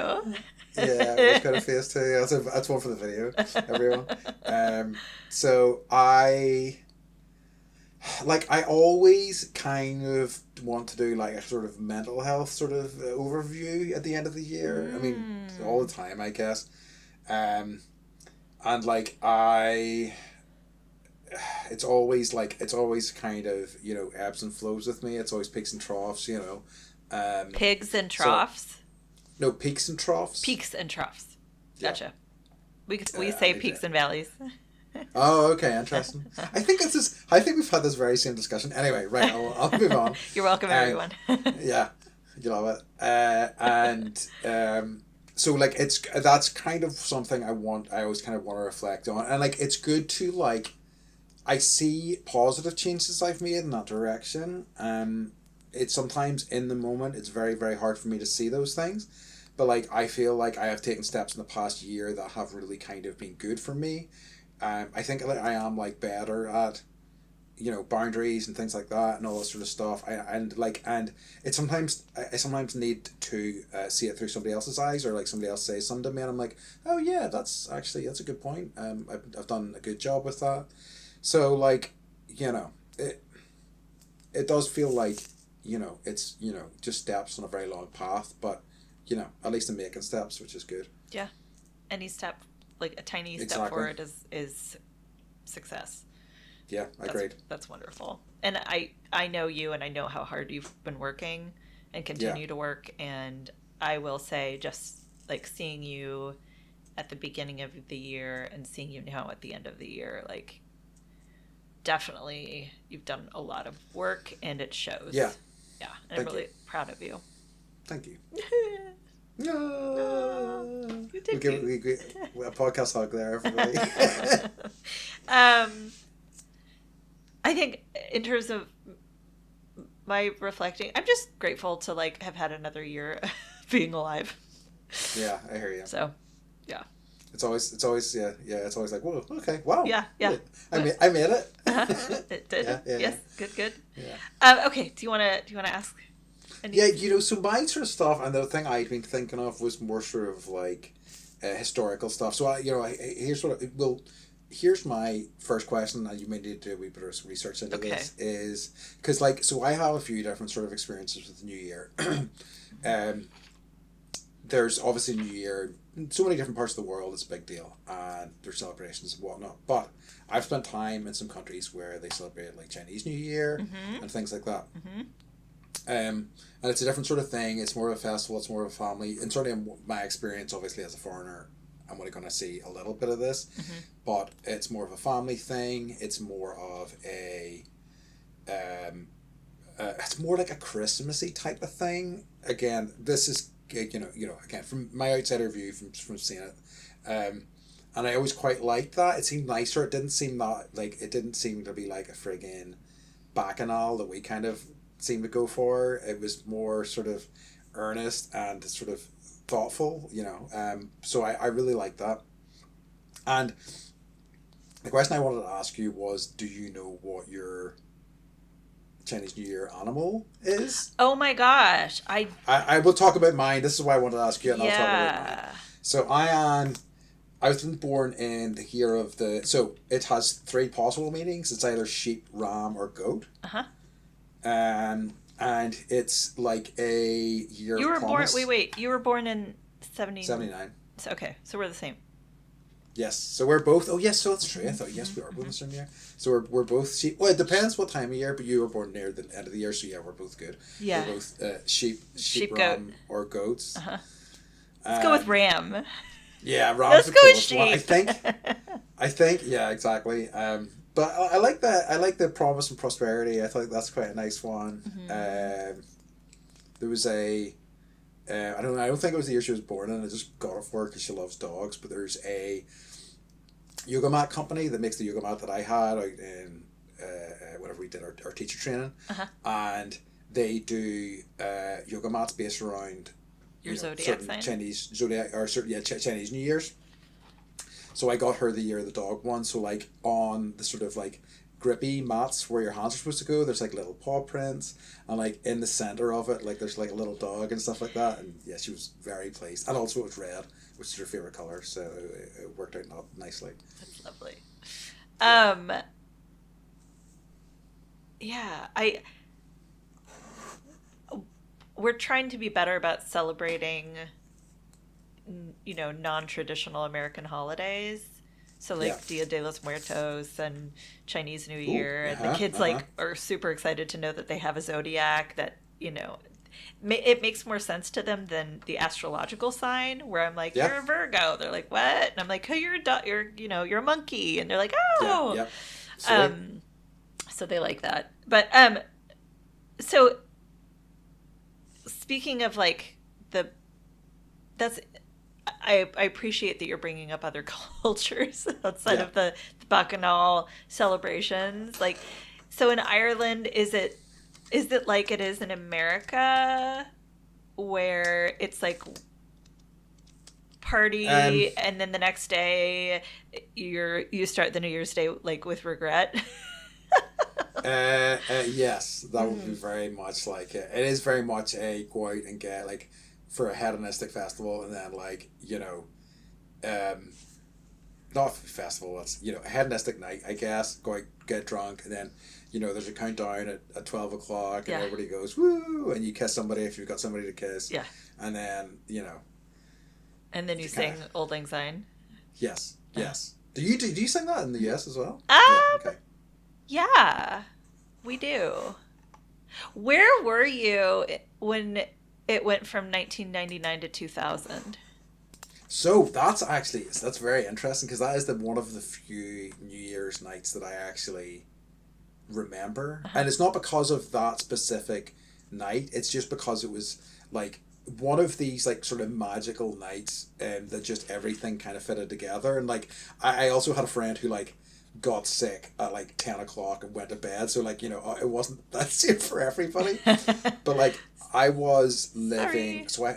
Yeah, it was kind of face too. That's one for the video, everyone. So I always kind of want to do like a sort of mental health sort of overview at the end of the year. I mean, all the time, I guess. And like it's always kind of ebbs and flows with me. It's always peaks and troughs. Pigs and So troughs. no peaks and troughs. Peaks and troughs. Yeah. Gotcha. We I say need peaks to. and valleys. Oh, okay, interesting. I think it's this. I think we've had this very same discussion. Anyway, right, I'll move on. You're welcome, everyone. Yeah, you love it. And so like that's kind of something I always kind of want to reflect on, and like it's good to like I see positive changes I've made in that direction. It's sometimes in the moment it's very very hard for me to see those things, but like I feel like I have taken steps in the past year that have really kind of been good for me. I think like I am like better at boundaries and things like that and all that sort of stuff. And it sometimes I sometimes need to see it through somebody else's eyes, or like somebody else says something to me and I'm like, oh yeah, that's a good point. I've done a good job with that. So like it does feel like it's just steps on a very long path, but at least I'm making steps, which is good. Yeah. Any step, like a tiny step Exactly. forward is success. Yeah, agreed. That's wonderful. And I know you, and I know how hard you've been working and Yeah. continue to work. And I will say, just like seeing you at the beginning of the year and seeing you now at the end of the year, like definitely you've done a lot of work and it shows. Yeah. Yeah. And I'm Thank really you. proud of you. Thank you. No, you did A podcast hug there, everybody. I think in terms of my reflecting, I'm just grateful to like have had another year being alive. Yeah, I hear you. So, yeah. It's always yeah. It's always like, whoa, okay, wow. Yeah. I made it. It did. Yeah. Yes. Good. Yeah. Okay. Do you wanna ask? Yeah, so my sort of stuff, and the thing I'd been thinking of was more sort of like historical stuff. So here's my first question, and you may need to do a wee bit of research into this, is because so I have a few different sort of experiences with the New Year. There's obviously New Year in so many different parts of the world. It's a big deal, and there's celebrations and whatnot. But I've spent time in some countries where they celebrate like Chinese New Year and things like that. And it's a different sort of thing. It's more of a festival. It's more of a family. And certainly in my experience, obviously as a foreigner, I'm only going to see a little bit of this. But it's more of a family thing. It's more of it's more like a Christmassy type of thing. Again, this is again from my outsider view from seeing it, and I always quite liked that. It seemed nicer. It didn't seem to be like a friggin' bacchanal that we kind of seem to go for. It was more sort of earnest and sort of thoughtful. So I really liked that. And the question I wanted to ask you was, do you know what your Chinese New Year animal is? Oh my gosh. I will talk about mine. This is why I wanted to ask you, and I'll talk about mine. So I was born in the year of so it has 3 possible meanings. It's either sheep, ram, or goat. And it's like a year You were of promise. Wait, you were born in 79. Okay, so we're the same. Yes, so we're both. Oh, yes, so that's true. I thought yes, we are both the same year. So we're both sheep. Well, it depends what time of year, but you were born near the end of the year, so yeah, we're both good. Yeah, we're both sheep, ram, goat, or goats. Let's go with ram. Yeah, ram. Let's go with sheep. I think, yeah, exactly. But I like that. I like the promise and prosperity. I thought that's quite a nice one. There was I don't think it was the year she was born in. I just got it for her because she loves dogs. But there's a yoga mat company that makes the yoga mat that I had out in whenever we did our teacher training, and they do yoga mats based around your zodiac sign, Chinese zodiac or Chinese New Year's. So I got her the year of the dog one. So like on the sort of like grippy mats where your hands are supposed to go, there's like little paw prints, and like in the center of it, like there's like a little dog and stuff like that. And yeah, she was very pleased. And also it was red, which is her favorite color, so it worked out nicely. That's lovely. Yeah, we're trying to be better about celebrating, non-traditional American holidays. So like Dia de los Muertos and Chinese New Year, and the kids are super excited to know that they have a zodiac that it makes more sense to them than the astrological sign. Where I'm like, you're a Virgo. They're like, what? And I'm like, oh, you're a monkey, and they're like, oh, so they like that. But so speaking of like I appreciate that you're bringing up other cultures outside of the Bacchanal celebrations. Like, so in Ireland, is it like it is in America, where it's like party and then the next day you start the New Year's Day like with regret? Yes, that would be very much like it. It is very much a go out and get like for a hedonistic festival, and then like not festival. It's a hedonistic night, I guess. Go out, get drunk, and then there's a countdown at 12 o'clock, and Yeah. everybody goes, woo, and you kiss somebody if you've got somebody to kiss. Yeah. And then, And then you you sing kinda, Old Lang Syne. yes, yes. Do you sing that in the US as well? Yeah, Um, okay. yeah, we do. Where were you when it went from 1999 to 2000? So that's very interesting because that is one of the few New Year's nights that I actually remember, Uh-huh. and it's not because of that specific night. It's just because it was like one of these like sort of magical nights, that just everything kind of fitted together. And like I also had a friend who like got sick at like 10 o'clock and went to bed, so like it wasn't that same for everybody. But like I was living, Sorry.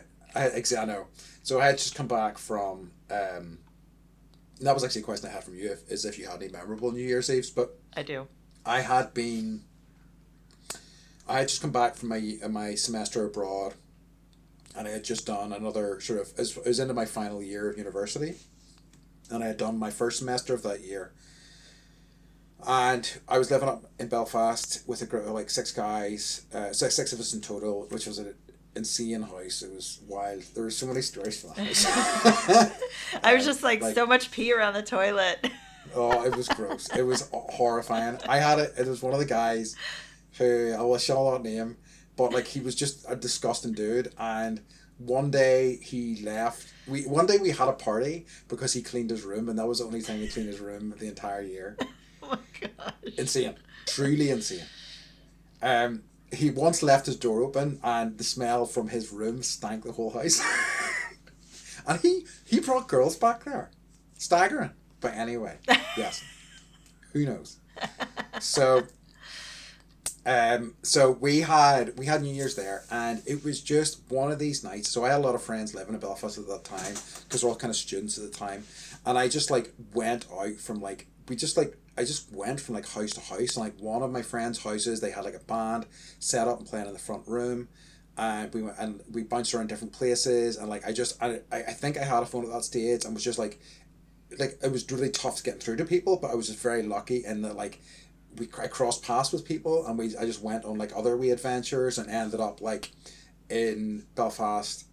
so I know. So I had just come back from, that was actually a question I had from you, is if you had any memorable New Year's Eves. But I do. I had been, I had just come back from my semester abroad, and I had just done another sort of, I was into my final year of university, and I had done my first semester of that year. And I was living up in Belfast with a group of like six guys, six of us in total, which was an insane house. It was wild. There were so many stories from that house. I was just like, Like, so much pee around the toilet. oh, it was gross. It was horrifying. I had it. It was one of the guys who I shall not name, but like he was just a disgusting dude. And one day he left. One day we had a party because he cleaned his room, and that was the only time he cleaned his room the entire year. Oh my gosh. Insane, truly insane. He once left his door open, and the smell from his room stank the whole house. And he brought girls back there, staggering. But anyway, yes, who knows? So, so we had New Year's there, and it was just one of these nights. So I had a lot of friends living in Belfast at that time because we're all kind of students at the time, and I just like went out from like I just went from like house to house. And like one of my friends' houses, they had like a band set up and playing in the front room, and we bounced around different places. And like I think I had a phone at that stage, and was just like it was really tough getting through to people, but I was just very lucky in that like I crossed paths with people, and I just went on like other wee adventures, and ended up like in Belfast,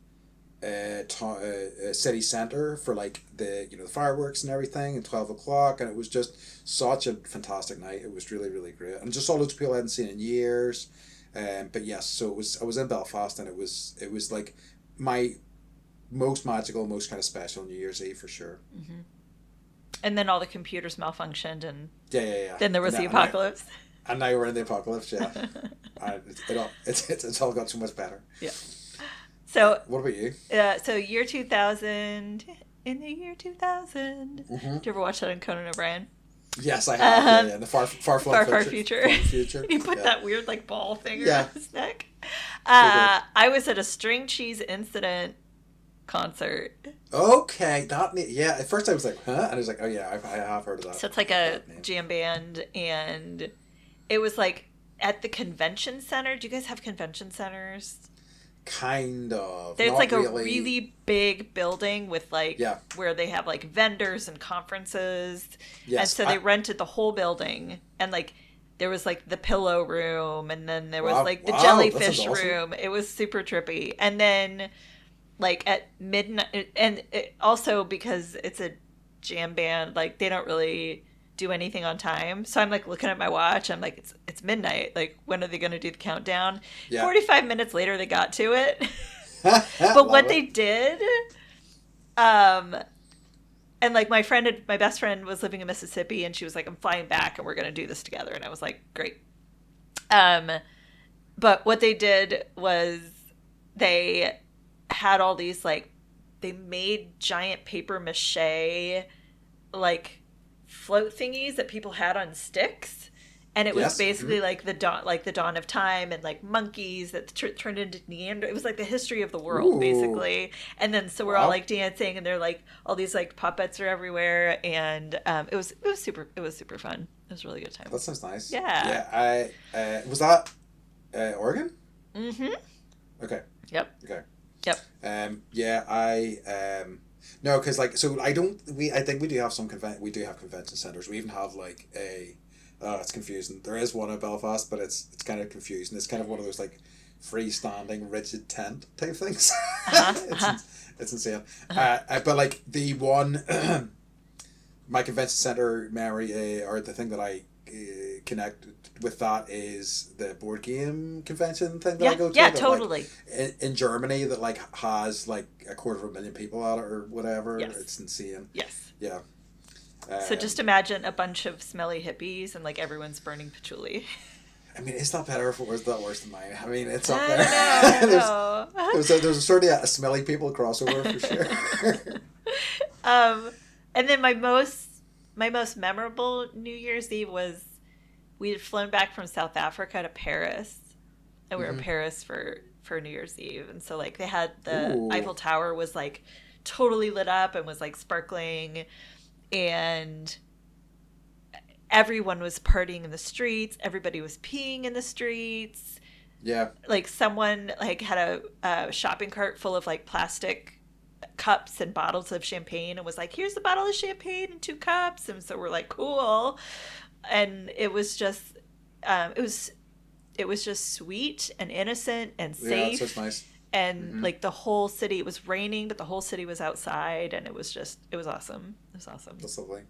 city centre for like the fireworks and everything at 12 o'clock, and it was just such a fantastic night. It was really, really great, and just all those people I hadn't seen in years. But yes, so I was in Belfast, and it was like my most magical, most kind of special New Year's Eve for sure. Mm-hmm. And then all the computers malfunctioned, and Yeah. then there was the apocalypse. And now we're in the apocalypse, yeah. And it's all got so much better. Yeah. So What about you? so year 2000, in the year 2000. Mm-hmm. Do you ever watch that on Conan O'Brien? Yes, I have. Yeah. The far Far future. Future. He put Yeah. that weird like ball thing Yeah. around his neck. So I was at a String Cheese Incident concert. okay, yeah. At first I was like, huh? And I was like, oh yeah, I have heard of that. So it's like a jam band, and it was like at the convention center. Do you guys have convention centers? Kind of. There's Not like really. a really big building with like Yeah. where they have like vendors and conferences. Yes, And so they rented the whole building, and like there was like the pillow room, and then there was like the Wow, that jellyfish sounds awesome. room. It was super trippy. And then like at midnight, and it also because it's a jam band, like they don't really do anything on time. So I'm like looking at my watch. I'm like, it's midnight. Like, when are they going to do the countdown? Yeah. 45 minutes later, they got to it. But But what they did, and like my best friend was living in Mississippi, and she was like, I'm flying back, and we're going to do this together. And I was like, great. But what they did was they had all these like, they made giant paper mache like float thingies that people had on sticks, and it was Yes. basically like the dawn of time, and like monkeys that turned into Neander. It was like the history of the world. Ooh. Basically. And then so we're all Wow. like dancing, and they're like all these like puppets are everywhere, and it was super fun. It was a really good time. That sounds nice. Yeah. Yeah. I was that Oregon? Mm-hmm. Okay. Yep. Okay. Yep. Yeah. No, because like, so I think we do have we do have convention centers. We even have like a Oh, it's confusing. There is one in Belfast, but it's kind of confusing. It's kind of one of those like freestanding rigid tent type things. Uh-huh. it's Uh-huh. it's insane. Uh-huh. But like the one, my convention center memory, or the thing that I connect with that is the board game convention thing that I Yeah, go to. yeah, That like totally. in Germany that like has like a quarter of a million people at it or whatever. Yes. It's insane. Yes. Yeah. So just Um, imagine a bunch of smelly hippies and like everyone's burning patchouli. I mean, is that better or is that worse than mine? I mean, it's up I there. don't know. I don't there's know. there's a sort of a smelly people crossover for sure. um, and then my most memorable New Year's Eve was we had flown back from South Africa to Paris, and we were in Hmm. Paris for New Year's Eve, and so like they had the Ooh, Eiffel Tower was like totally lit up and was like sparkling, and everyone was partying in the streets. Everybody was peeing in the streets. yeah. Like someone like had a shopping cart full of like plastic cups and bottles of champagne and was like, here's a bottle of champagne and two cups. And so we're like, cool. And it was just it was just sweet and innocent and Yeah, it sounds safe. nice. And Hmm. like the whole city, it was raining, but the whole city was outside, and it was awesome. It was awesome. That's lovely.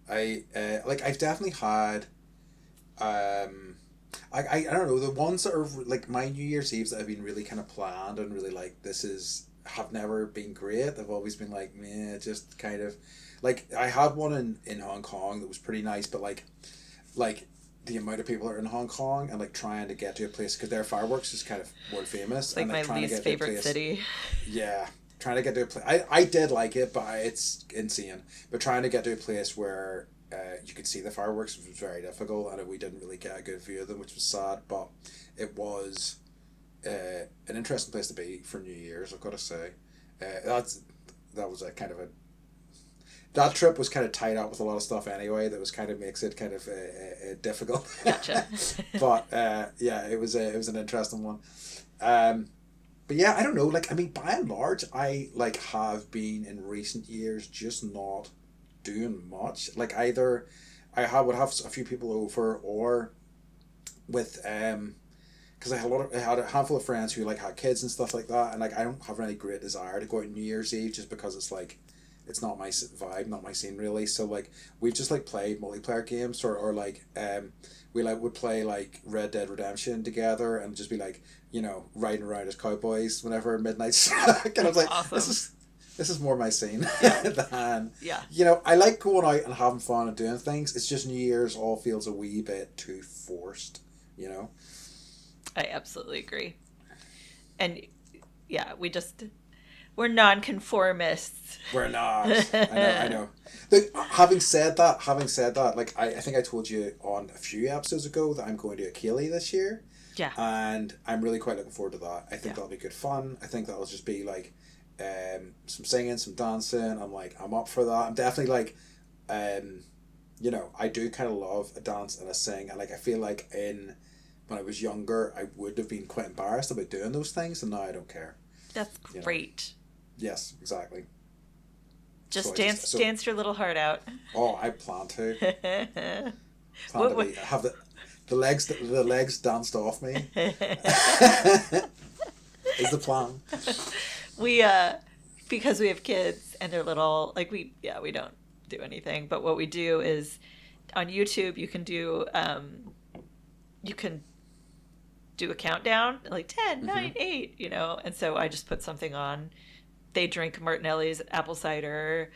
Like I've definitely had um I don't know, the ones that are like my New Year's Eves that have been really kind of planned and really like this is have never been great. They've always been like meh, just kind of like I had one in Hong Kong that was pretty nice, but like the amount of people that are in Hong Kong and like trying to get to a place because their fireworks is kind of world famous It's and like like my trying to least get to a favorite place. city. Yeah, trying to get to a place. I did like it, but it's insane. But trying to get to a place where you could see the fireworks was very difficult, and we didn't really get a good view of them, which was sad. But it was an interesting place to be for New Year's. I've got to say, that was a kind of a that trip was kind of tied up with a lot of stuff anyway. That was kind of makes it kind of difficult. Gotcha. But yeah, it was an interesting one. Um, but yeah, I don't know. Like, I mean, by and large, I like have been in recent years just not doing much. Like either would have a few people over, or with because I had a handful of friends who like had kids and stuff like that, and like I don't have any great desire to go out on New Year's Eve just because it's like it's not my vibe, not my scene really. So like we've just like played multiplayer games or like we like would play like Red Dead Redemption together and just be like riding around as cowboys whenever midnight struck, and I was That's like awesome. this is more my scene Yeah. than Yeah. I like going out and having fun and doing things. It's just New Year's all feels a wee bit too forced, you know. I absolutely agree. And yeah, we're nonconformists. We're not. I know. I know. Look, having said that, like I think I told you on a few episodes ago that I'm going to Akili this year, Yeah. and I'm really quite looking forward to that. I think Yeah. that'll be good fun. I think that'll just be like, some singing, some dancing. I'm up for that. I'm definitely like, um, I do kind of love a dance and a sing, and like I feel like when I was younger, I would have been quite embarrassed about doing those things, and now I don't care. That's You know. great. Yes, exactly. So Just I dance just so dance your little heart out. oh, I plan to what, what have the legs danced off me is the plan. we because we have kids and they're little, like we don't do anything, but what we do is on YouTube you can do a countdown like 10, Mm-hmm. 9, 8, and so I just put something on. They drink Martinelli's apple cider.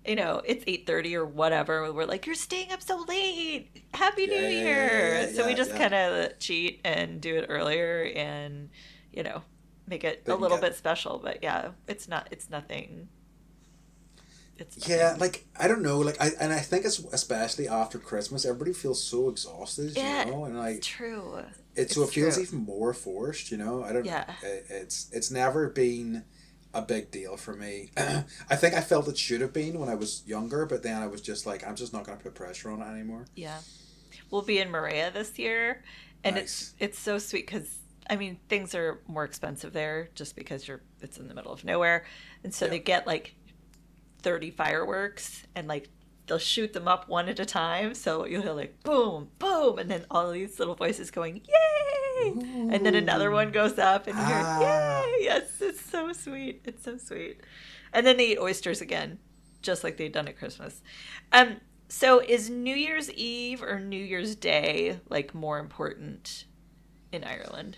It's 8:30 or whatever. We're like, you're staying up so late. Happy New Yeah, yeah, yeah, yeah, yeah, Year. So we yeah, just yeah. kind of cheat and do it earlier and, you know, make it They a can little get bit special. But yeah, it's nothing. It's yeah, nothing. like I don't know, like I think it's especially after Christmas, everybody feels so exhausted, Yeah, and it's like true. so It's it feels true. even more forced. I don't know. Yeah. It's never been a big deal for me. I think I felt it should have been when I was younger, but then I was just like, I'm just not gonna put pressure on it anymore. Yeah. We'll be in Maria this year, and Nice. it's so sweet because I mean things are more expensive there just because it's in the middle of nowhere, and so Yeah. they get like 30 fireworks and like they'll shoot them up one at a time. So you'll hear like boom, boom, and then all these little voices going, yay! And then another Ooh. one goes up and you hear, Ah. yay! Yes, it's so sweet. It's so sweet. And then they eat oysters again, just like they'd done at Christmas. Um, so is New Year's Eve or New Year's Day like more important in Ireland?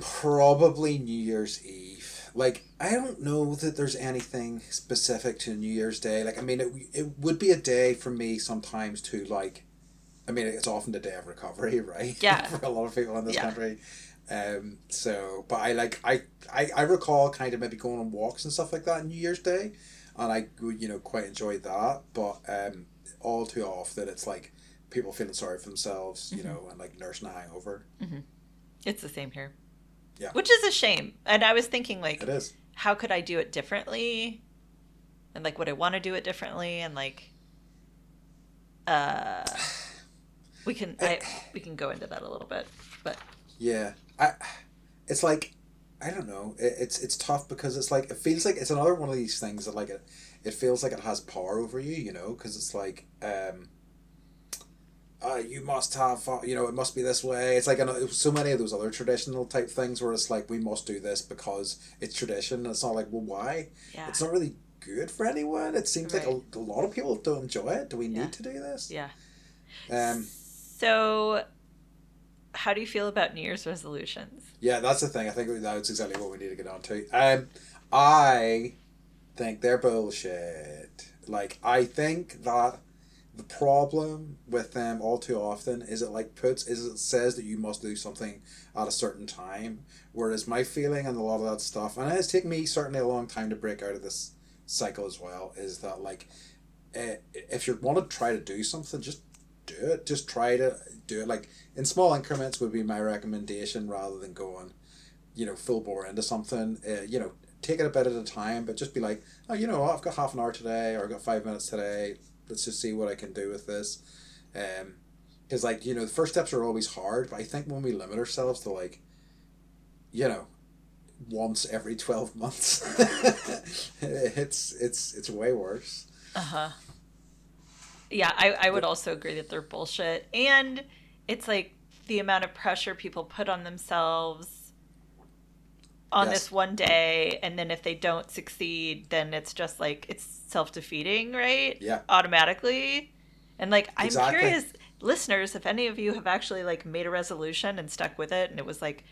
Probably New Year's Eve. Like, I don't know that there's anything specific to New Year's Day. Like, I mean, it would be a day for me sometimes to, like, I mean, it's often the day of recovery, right? Yeah. For a lot of people in this Yeah. country. But I recall kind of maybe going on walks and stuff like that on New Year's Day, and I would, quite enjoy that. But all too often it's like people feeling sorry for themselves, and like nursing a hangover. Hmm. It's the same here. Yeah, Which is a shame. And I was thinking, like, it is. how could I do it differently? And, like, would I want to do it differently? And, like, uh, we can we can go into that a little bit. But Yeah, it's like, I don't know. It's tough because it's like it feels like it's another one of these things that like it feels like it has power over you, because it's like you must have, it must be this way. It's like so many of those other traditional type things where it's like we must do this because it's tradition. And it's not like, well, why? yeah, It's not really good for anyone. It seems like right. a lot of people don't enjoy it. Do we Yeah, need to do this? yeah. Um, So, how do you feel about New Year's resolutions? yeah, that's the thing. I think that's exactly what we need to get on to. I think they're bullshit. Like, I think that the problem with them all too often is it says that you must do something at a certain time, whereas my feeling and a lot of that stuff, and it has taken me certainly a long time to break out of this cycle as well, is that like, if you want to try to do something, just do it. Just try to do it. Like in small increments would be my recommendation, rather than going, full bore into something. Take it a bit at a time, but just be like, oh, you know what, I've got half an hour today, or I've got 5 minutes today. Let's just see what I can do with this. Because the first steps are always hard, but I think when we limit ourselves to like, you know, once every 12 months, it's way worse. Uh huh. Yeah, I would also agree that they're bullshit. And it's like the amount of pressure people put on themselves on Yes. this one day. And then if they don't succeed, then it's just like, it's self defeating, right? Yeah. Automatically. And like, I'm Exactly. curious, listeners, if any of you have actually like made a resolution and stuck with it and it was like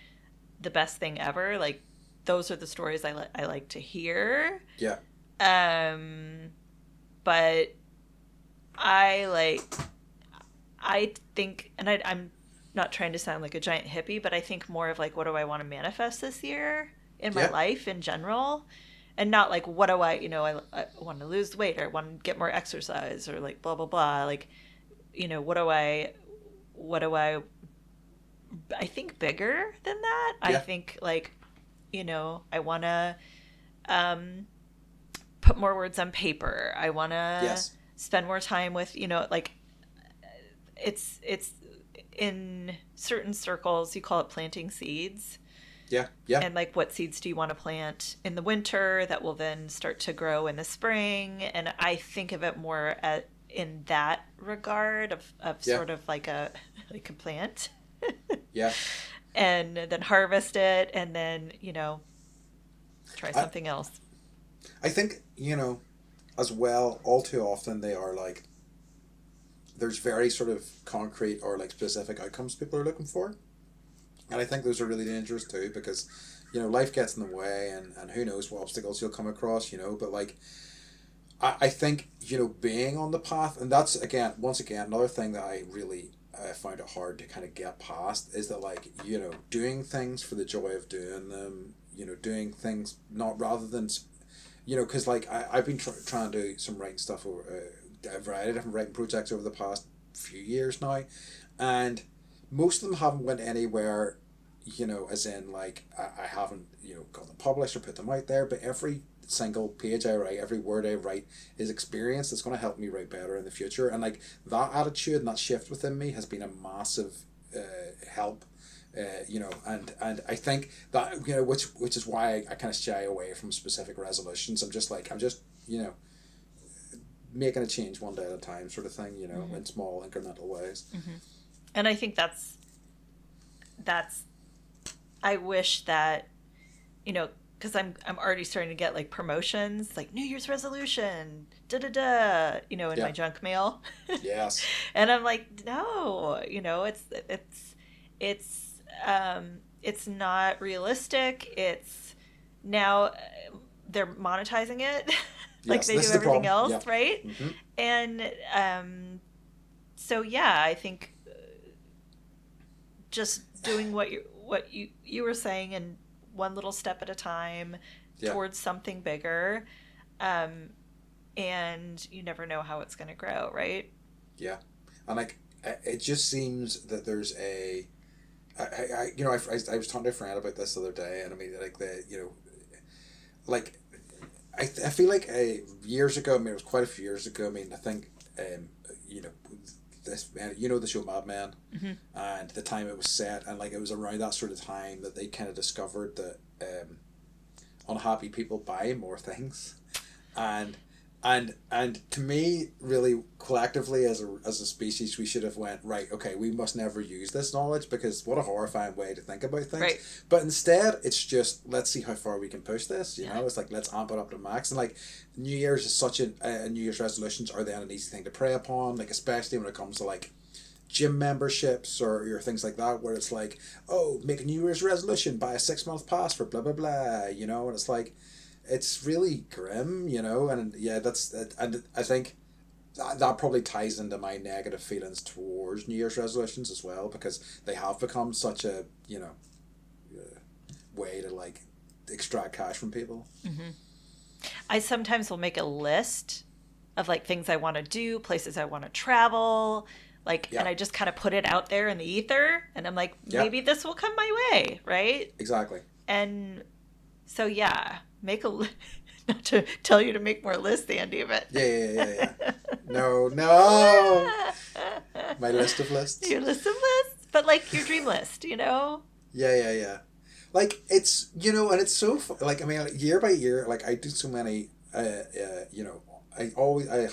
the best thing ever, like, those are the stories I like to hear. Yeah. Um, but I like I think, and I'm not trying to sound like a giant hippie, but I think more of like, what do I want to manifest this year in my Yeah. life in general? And not like, what do I want to lose weight or I want to get more exercise or like blah, blah, blah. Like, what do I think bigger than that. I Yeah. think like, I want to um, put more words on paper. I want to Yes. spend more time with, like it's in certain circles you call it planting seeds, Yeah. Yeah. and like what seeds do you want to plant in the winter that will then start to grow in the spring, and I think of it more in that regard of Yeah. sort of like a like a plant Yeah. and then harvest it and then try I, something else. I think, as well, all too often they are like, there's very sort of concrete or like specific outcomes people are looking for. And I think those are really dangerous too, because, life gets in the way, and who knows what obstacles you'll come across, but like, I think, being on the path, and that's, once again, another thing that I really found it hard to kind of get past, is that like, doing things for the joy of doing them, doing things not rather than, because like I've been trying to do some writing stuff over a variety of different writing projects over the past few years now, and most of them haven't went anywhere, as in like I haven't, got them published or put them out there, but every single page I write, every word I write is experience that's going to help me write better in the future, and like that attitude and that shift within me has been a massive help. And I think that, which is why I kind of shy away from specific resolutions. I'm just making a change one day at a time, sort of thing, you know, in small incremental ways. And I think that's I wish that, you know, because I'm already starting to get like promotions, like New Year's resolution, da da da, you know, in my Yeah. junk mail, Yes. and I'm like, no, you know, it's not realistic. It's now they're monetizing it like Yes. they This do is the everything problem. else, Yeah. right? Mm-hmm. And so yeah, I think just doing what you were saying, and one little step at a time Yeah. towards something bigger, um, and you never know how it's going to grow, right? Yeah. And like, it just seems that there's you know, I was talking to a friend about this the other day, and I mean, like you know, like I feel like years ago, I mean, it was quite a few years ago. I mean, I think, you know, this you know the show Mad Men, and the time it was set, and like it was around that sort of time that they kind of discovered that unhappy people buy more things, and and to me, really collectively as a species, we should have went right. Okay, we must never use this knowledge, because what a horrifying way to think about things. Right. But instead, it's just, let's see how far we can push this. You Yeah. know, it's like, let's amp it up to max. And like, New Year's is such New Year's resolutions are then an easy thing to prey upon. Like, especially when it comes to like gym memberships or things like that, where it's like, oh, make a New Year's resolution, buy a 6 month pass for blah blah blah, you know. And it's like, it's really grim, you know. And yeah, that's it. And I think that probably ties into my negative feelings towards New Year's resolutions as well, because they have become such a, you know, way to like extract cash from people. I sometimes will make a list of like things I want to do, places I want to travel, like, Yeah. and I just kind of put it out there in the ether, and I'm like, Yeah. maybe this will come my way, right? Exactly. And so yeah, make a not to tell you to make more lists, Andy, but Yeah. No, no. My list of lists. your list of lists, but like your dream list, you know? Yeah. Like, it's, you know, and it's so like, I mean, like, year by year, like I do so many. You know, I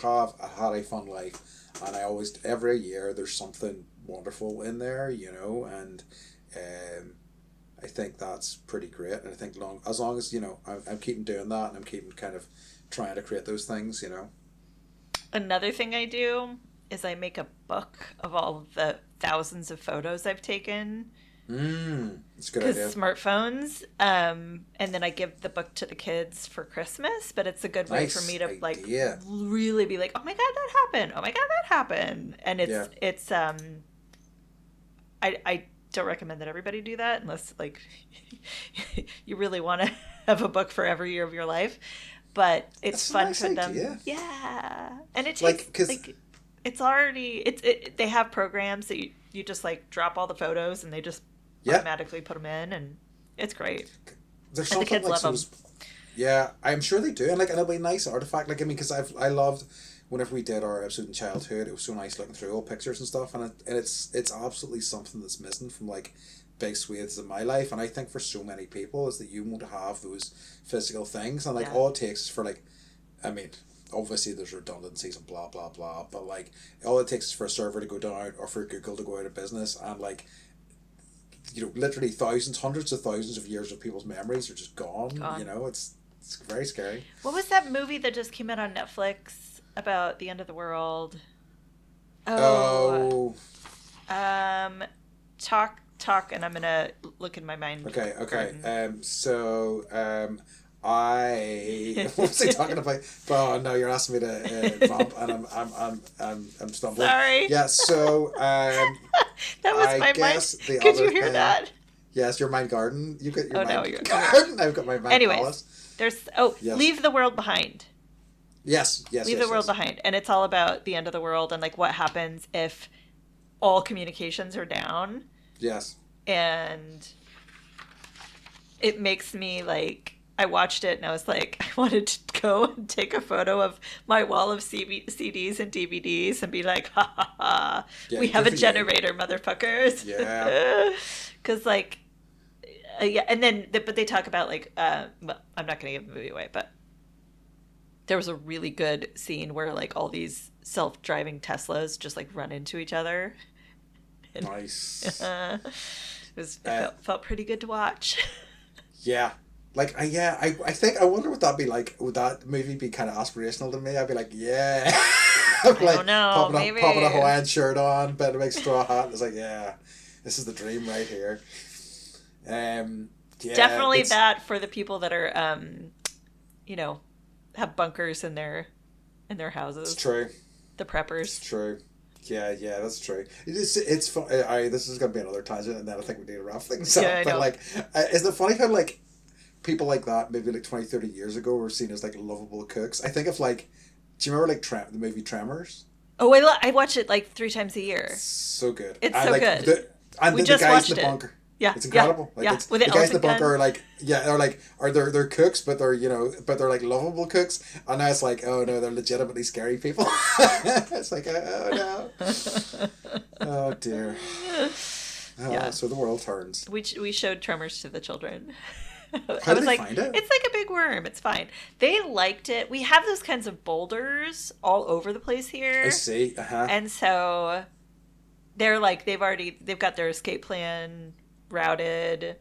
have had a fun life, and I always, every year there's something wonderful in there, you know, and I think that's pretty great. And I think as long as, you know, I'm keeping doing that, and I'm keeping kind of trying to create those things, you know. Another thing I do is I make a book of all of the thousands of photos I've taken. It's a good Because idea. smartphones, and then I give the book to the kids for Christmas. But it's a good way for Nice me to like idea. really be like, oh my god, that happened! Oh my god, that happened! And it's I don't recommend that everybody do that unless like you really want to have a book for every year of your life. But it's That's a fun nice for idea. them, yeah. And it Like, takes 'cause- like it's already they have programs that you just like drop all the photos and they just Yeah. automatically put them in, and it's great. There's And the something kids like love so. Yeah, I'm sure they do, and like, and it'll be a nice artifact. Like, I mean, because I loved whenever we did our episode in childhood. It was so nice looking through old pictures and stuff, and it's absolutely something that's missing from like big swathes of my life. And I think for so many people is that you want to have those physical things, and like Yeah. all it takes is for like, I mean, obviously there's redundancies and blah blah blah, but like all it takes is for a server to go down or for Google to go out of business, and like, you know, literally thousands, hundreds of thousands of years of people's memories are just gone. Gone. You know, it's very scary. What was that movie that just came out on Netflix about the end of the world? Oh, Talk, and I'm gonna look in my mind. okay. garden. I what was I talking about? Oh no, you're asking me to vamp, and I'm stumbling. Sorry. Yeah. So That was I my guess mind. the Could other you hear thing- that? Yes, your mind garden. You got your Oh, no, mind you're- garden. I've got my mind Anyways, palace. there's Yes. Leave the World Behind. Yes. Leave the world behind, and it's all about the end of the world and like what happens if all communications are down, Yes. and it makes me like, I watched it and I was like, I wanted to go and take a photo of my wall of CDs and DVDs and be like, ha ha ha, Yeah, we have good a for you. generator, motherfuckers. Yeah. Because like, yeah, and then but they talk about like, well, I'm not going to give the movie away, but there was a really good scene where like all these self-driving Teslas just like run into each other. And Nice. it felt pretty good to watch. Yeah. Like, I think, I wonder what that'd be like. Would that movie be kind of aspirational to me? I'd be like, yeah. I'd be I like, don't know, popping a maybe. Hawaiian shirt on, bit of a big straw hat. It's like, yeah, this is the dream right here. Yeah, Definitely it's that for the people that are you know, have bunkers in their it's houses, true. the It's preppers. true. Yeah, that's true. It's fun. This is gonna be another tangent, and then I think we need to wrap things Yeah, up. I But know. like, isn't it funny how like people like that maybe like 20, 30 years ago were seen as like lovable cooks? I think of like, do you remember like the movie Tremors? Oh, I watch it like 3 times a year. So good. It's And so like good. and We the just guys in watched the it. bunker. Yeah, It's yeah, incredible. Like yeah. it's With the the guys in the elephant bunker gun. are like, yeah, are like, are they're cooks, but they're, but they're like lovable cooks. And now it's like, oh no, they're legitimately scary people. It's like, oh no, oh dear. Yeah. So the world turns. We showed Tremors to the children. How I do was they like, find it? it's like a big worm. It's fine. They liked it. We have those kinds of boulders all over the place I here. see. And so they're like they've got their escape plan routed.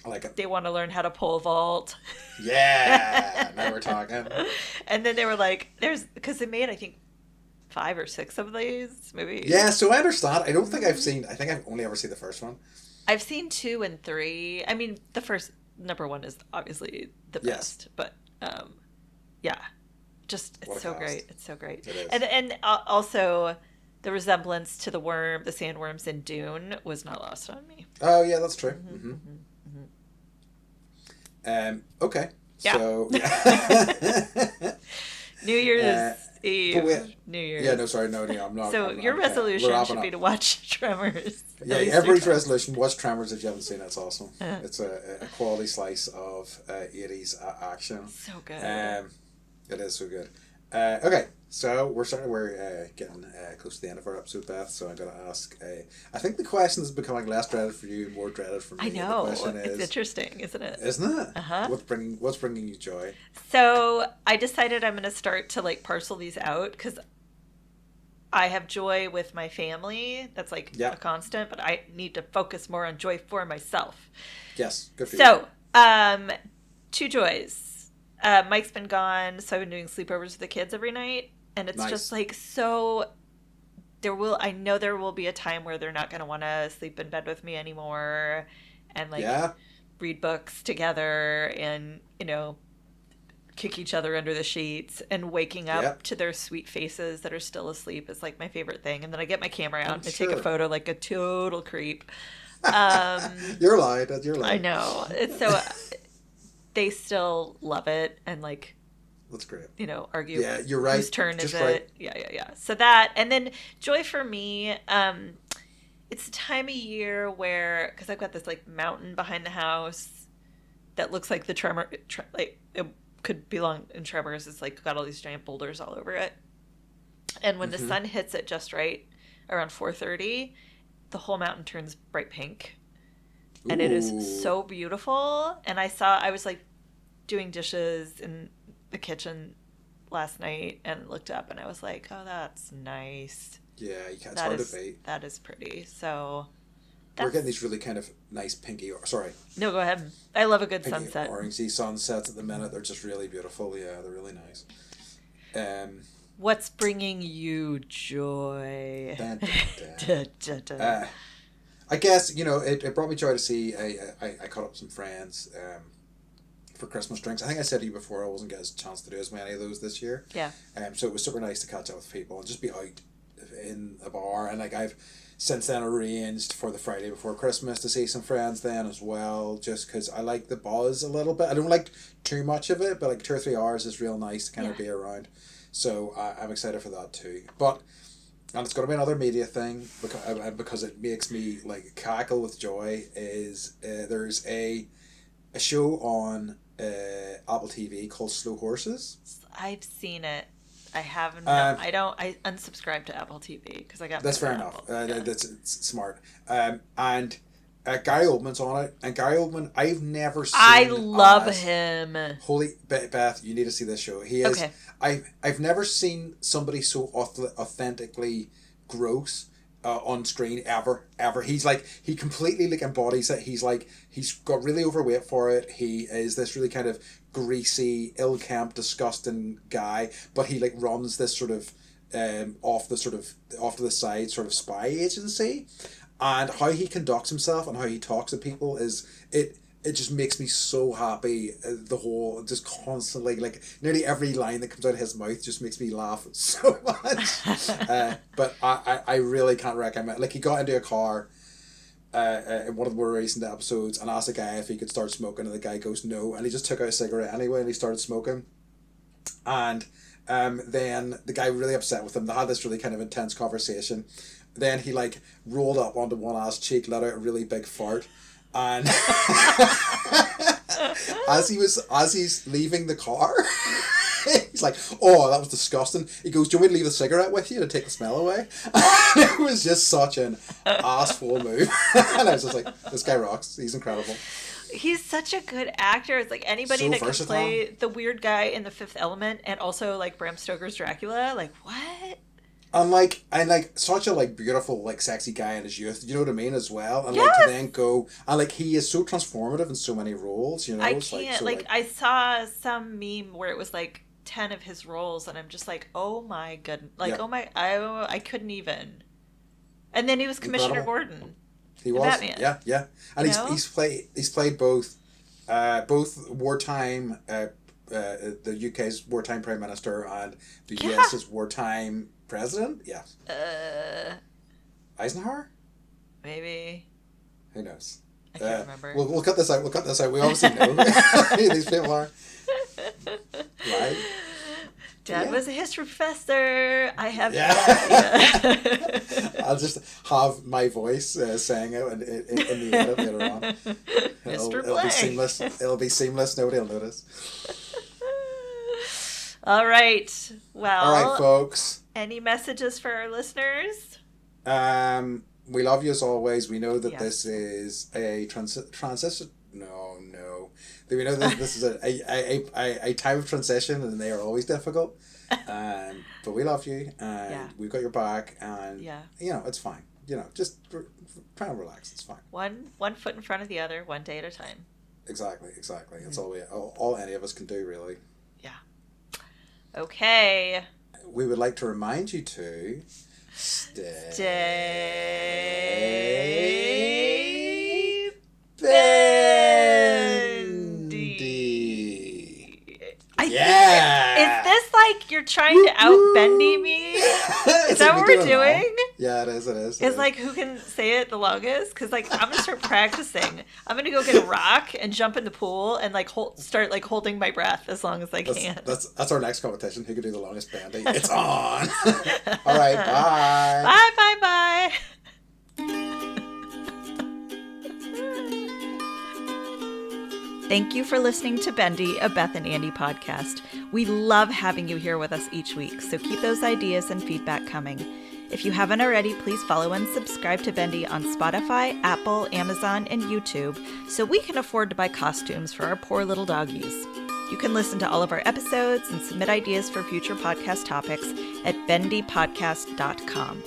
I like it. They want to learn how to pole vault. Yeah. Now we're talking. And then they were like, because they made, I think, 5 or 6 of these movies. Yeah. So I understand. I don't think I've seen. I think I've only ever seen the first one. I've seen 2 and 3. I mean, the first number 1 is obviously the Yes. best, but yeah, just What it's a so cast. great. It's so great, It is. and also the resemblance to the sandworms in Dune was not lost on me. Oh yeah, that's true. Mm-hmm, mm-hmm, Okay. Yeah. So yeah. New Year's Uh, Eve, but New Year's. yeah, no, sorry, no, I'm not. So your We're resolution wrapping should be up. to watch Tremors. Yeah, at least 3 every times. resolution, watch Tremors if you haven't seen it. It's awesome. Uh. It's a quality slice of 80s action. So good. It is so good. Okay, so we're getting close to the end of our episode, Beth. So I'm going to ask. I think the question is becoming less dreaded for you, more dreaded for me. I know. The question It's is, interesting, isn't it? isn't it? Uh-huh. What's bringing you joy? So I decided I'm going to start to like parcel these out because I have joy with my family. That's like Yeah. a constant, but I need to focus more on joy for myself. Yes, good for you. So, 2 joys. Mike's been gone, so I've been doing sleepovers with the kids every night, and it's Nice. just like so. I know there will be a time where they're not going to want to sleep in bed with me anymore, and like Yeah. read books together, and kick each other under the sheets, and waking up Yep. to their sweet faces that are still asleep is like my favorite thing. And then I get my camera out I'm and I take a sure. photo like a total creep. You're lying. You're lying. I know. It's so they still love it and like, That's great. argue Yeah, you're right. whose turn Just is right. it. Yeah. So that, and then joy for me, it's a time of year where, because I've got this like mountain behind the house that looks like like it could belong in Tremors. It's like got all these giant boulders all over it. And when the sun hits it just right around 4:30, the whole mountain turns bright pink. And it Ooh. is so beautiful. And I was like doing dishes in the kitchen last night and looked up and I was like, oh, that's nice. Yeah, you can't. It's That hard is to beat. that is pretty. So We're getting these really kind of nice no, go ahead. I love a good pinky sunset. orangey sunsets at the minute. They're just really beautiful. Yeah, they're really nice. What's bringing you joy? Dun, dun, Dun, dun, dun. I guess it brought me joy to see. I caught up with some friends for Christmas drinks. I think I said to you before I wasn't getting a chance to do as many of those this year. Yeah. So it was super nice to catch up with people and just be out in a bar. And like I've since then arranged for the Friday before Christmas to see some friends then as well, just because I like the buzz a little bit. I don't like too much of it, but like 2 or 3 hours is real nice to kind of be around. So I'm excited for that too. And it's going to be another media thing because it makes me like cackle with joy. Is there's a show on Apple TV called Slow Horses. I've seen it. I haven't. I unsubscribed to Apple TV because I got. That's my fair Apple. enough. Yeah. It's smart. And Gary Oldman's on it, and Gary Oldman, I've never seen. I love him. Holy Beth, you need to see this show. He is. Okay. I've never seen somebody so authentically gross on screen ever. He's like, he completely like embodies it. He's got really overweight for it. He is this really kind of greasy, ill-kempt, disgusting guy, but he like runs this sort of off to the side sort of spy agency, and how he conducts himself and how he talks to people it just makes me so happy. The whole, just constantly, like nearly every line that comes out of his mouth just makes me laugh so much. But I really can't recommend. Like, he got into a car in one of the more recent episodes and asked a guy if he could start smoking, and the guy goes no, and he just took out a cigarette anyway and he started smoking. And then the guy really upset with him. They had this really kind of intense conversation. Then he like rolled up onto one ass cheek, let out a really big fart. And as he's leaving the car, he's like, "Oh, that was disgusting." He goes, "Do you want me to leave a cigarette with you to take the smell away?" And it was just such an assful move. And I was just like, this guy rocks. He's incredible. He's such a good actor. It's like anybody So that versatile. can play the weird guy in The Fifth Element and also like Bram Stoker's Dracula. Like, what? And like such a like beautiful, like sexy guy in his youth, you know what I mean, as well. And Yes! like to then go, and like he is so transformative in so many roles, you know. I It's can't. so, Like, I saw some meme where it was like 10 of his roles, and I'm just like, oh my goodness. Like, Yeah. oh my, I couldn't even. And then he was Commissioner Incredible. Gordon. He was, Batman. yeah, and You know? he's played both wartime, the UK's wartime prime minister and the Yeah. US's wartime president. Yeah, Eisenhower. Maybe. Who knows? I can't remember. We'll cut this out. We obviously know who these people are. Right. Dad Yeah. was a history professor. I have Yeah. no idea. I'll just have my voice saying it in the edit later on. Mr. It'll be Blank. seamless. It'll be seamless. Nobody will notice. All right. Well, All right, folks. any messages for our listeners? We love you as always. We know that Yes. this is a transition. No. We know that this is a time of transition, and they are always difficult. But we love you, and Yeah. we've got your back, and Yeah. you know, it's fine. You know, just try and relax. It's fine. One foot in front of the other, one day at a time. Exactly. That's all any of us can do, really. Yeah. Okay. We would like to remind you to stay bendy. Yeah. Is this like you're trying to out-bendy me? Is that what we're doing? Yeah, it is. It's like, who can say it the longest? Because like, I'm gonna start practicing. I'm gonna go get a rock and jump in the pool and like start like holding my breath as long as I can. That's our next competition. Who can do the longest bendy? It's on. All right, bye. Bye. Thank you for listening to Bendy, a Beth and Andy podcast. We love having you here with us each week, so keep those ideas and feedback coming. If you haven't already, please follow and subscribe to Bendy on Spotify, Apple, Amazon, and YouTube so we can afford to buy costumes for our poor little doggies. You can listen to all of our episodes and submit ideas for future podcast topics at bendypodcast.com.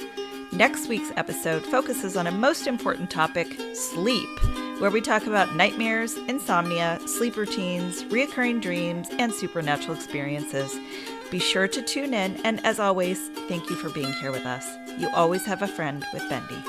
Next week's episode focuses on a most important topic, sleep, where we talk about nightmares, insomnia, sleep routines, reoccurring dreams, and supernatural experiences. Be sure to tune in, and as always, thank you for being here with us. You always have a friend with Bendy.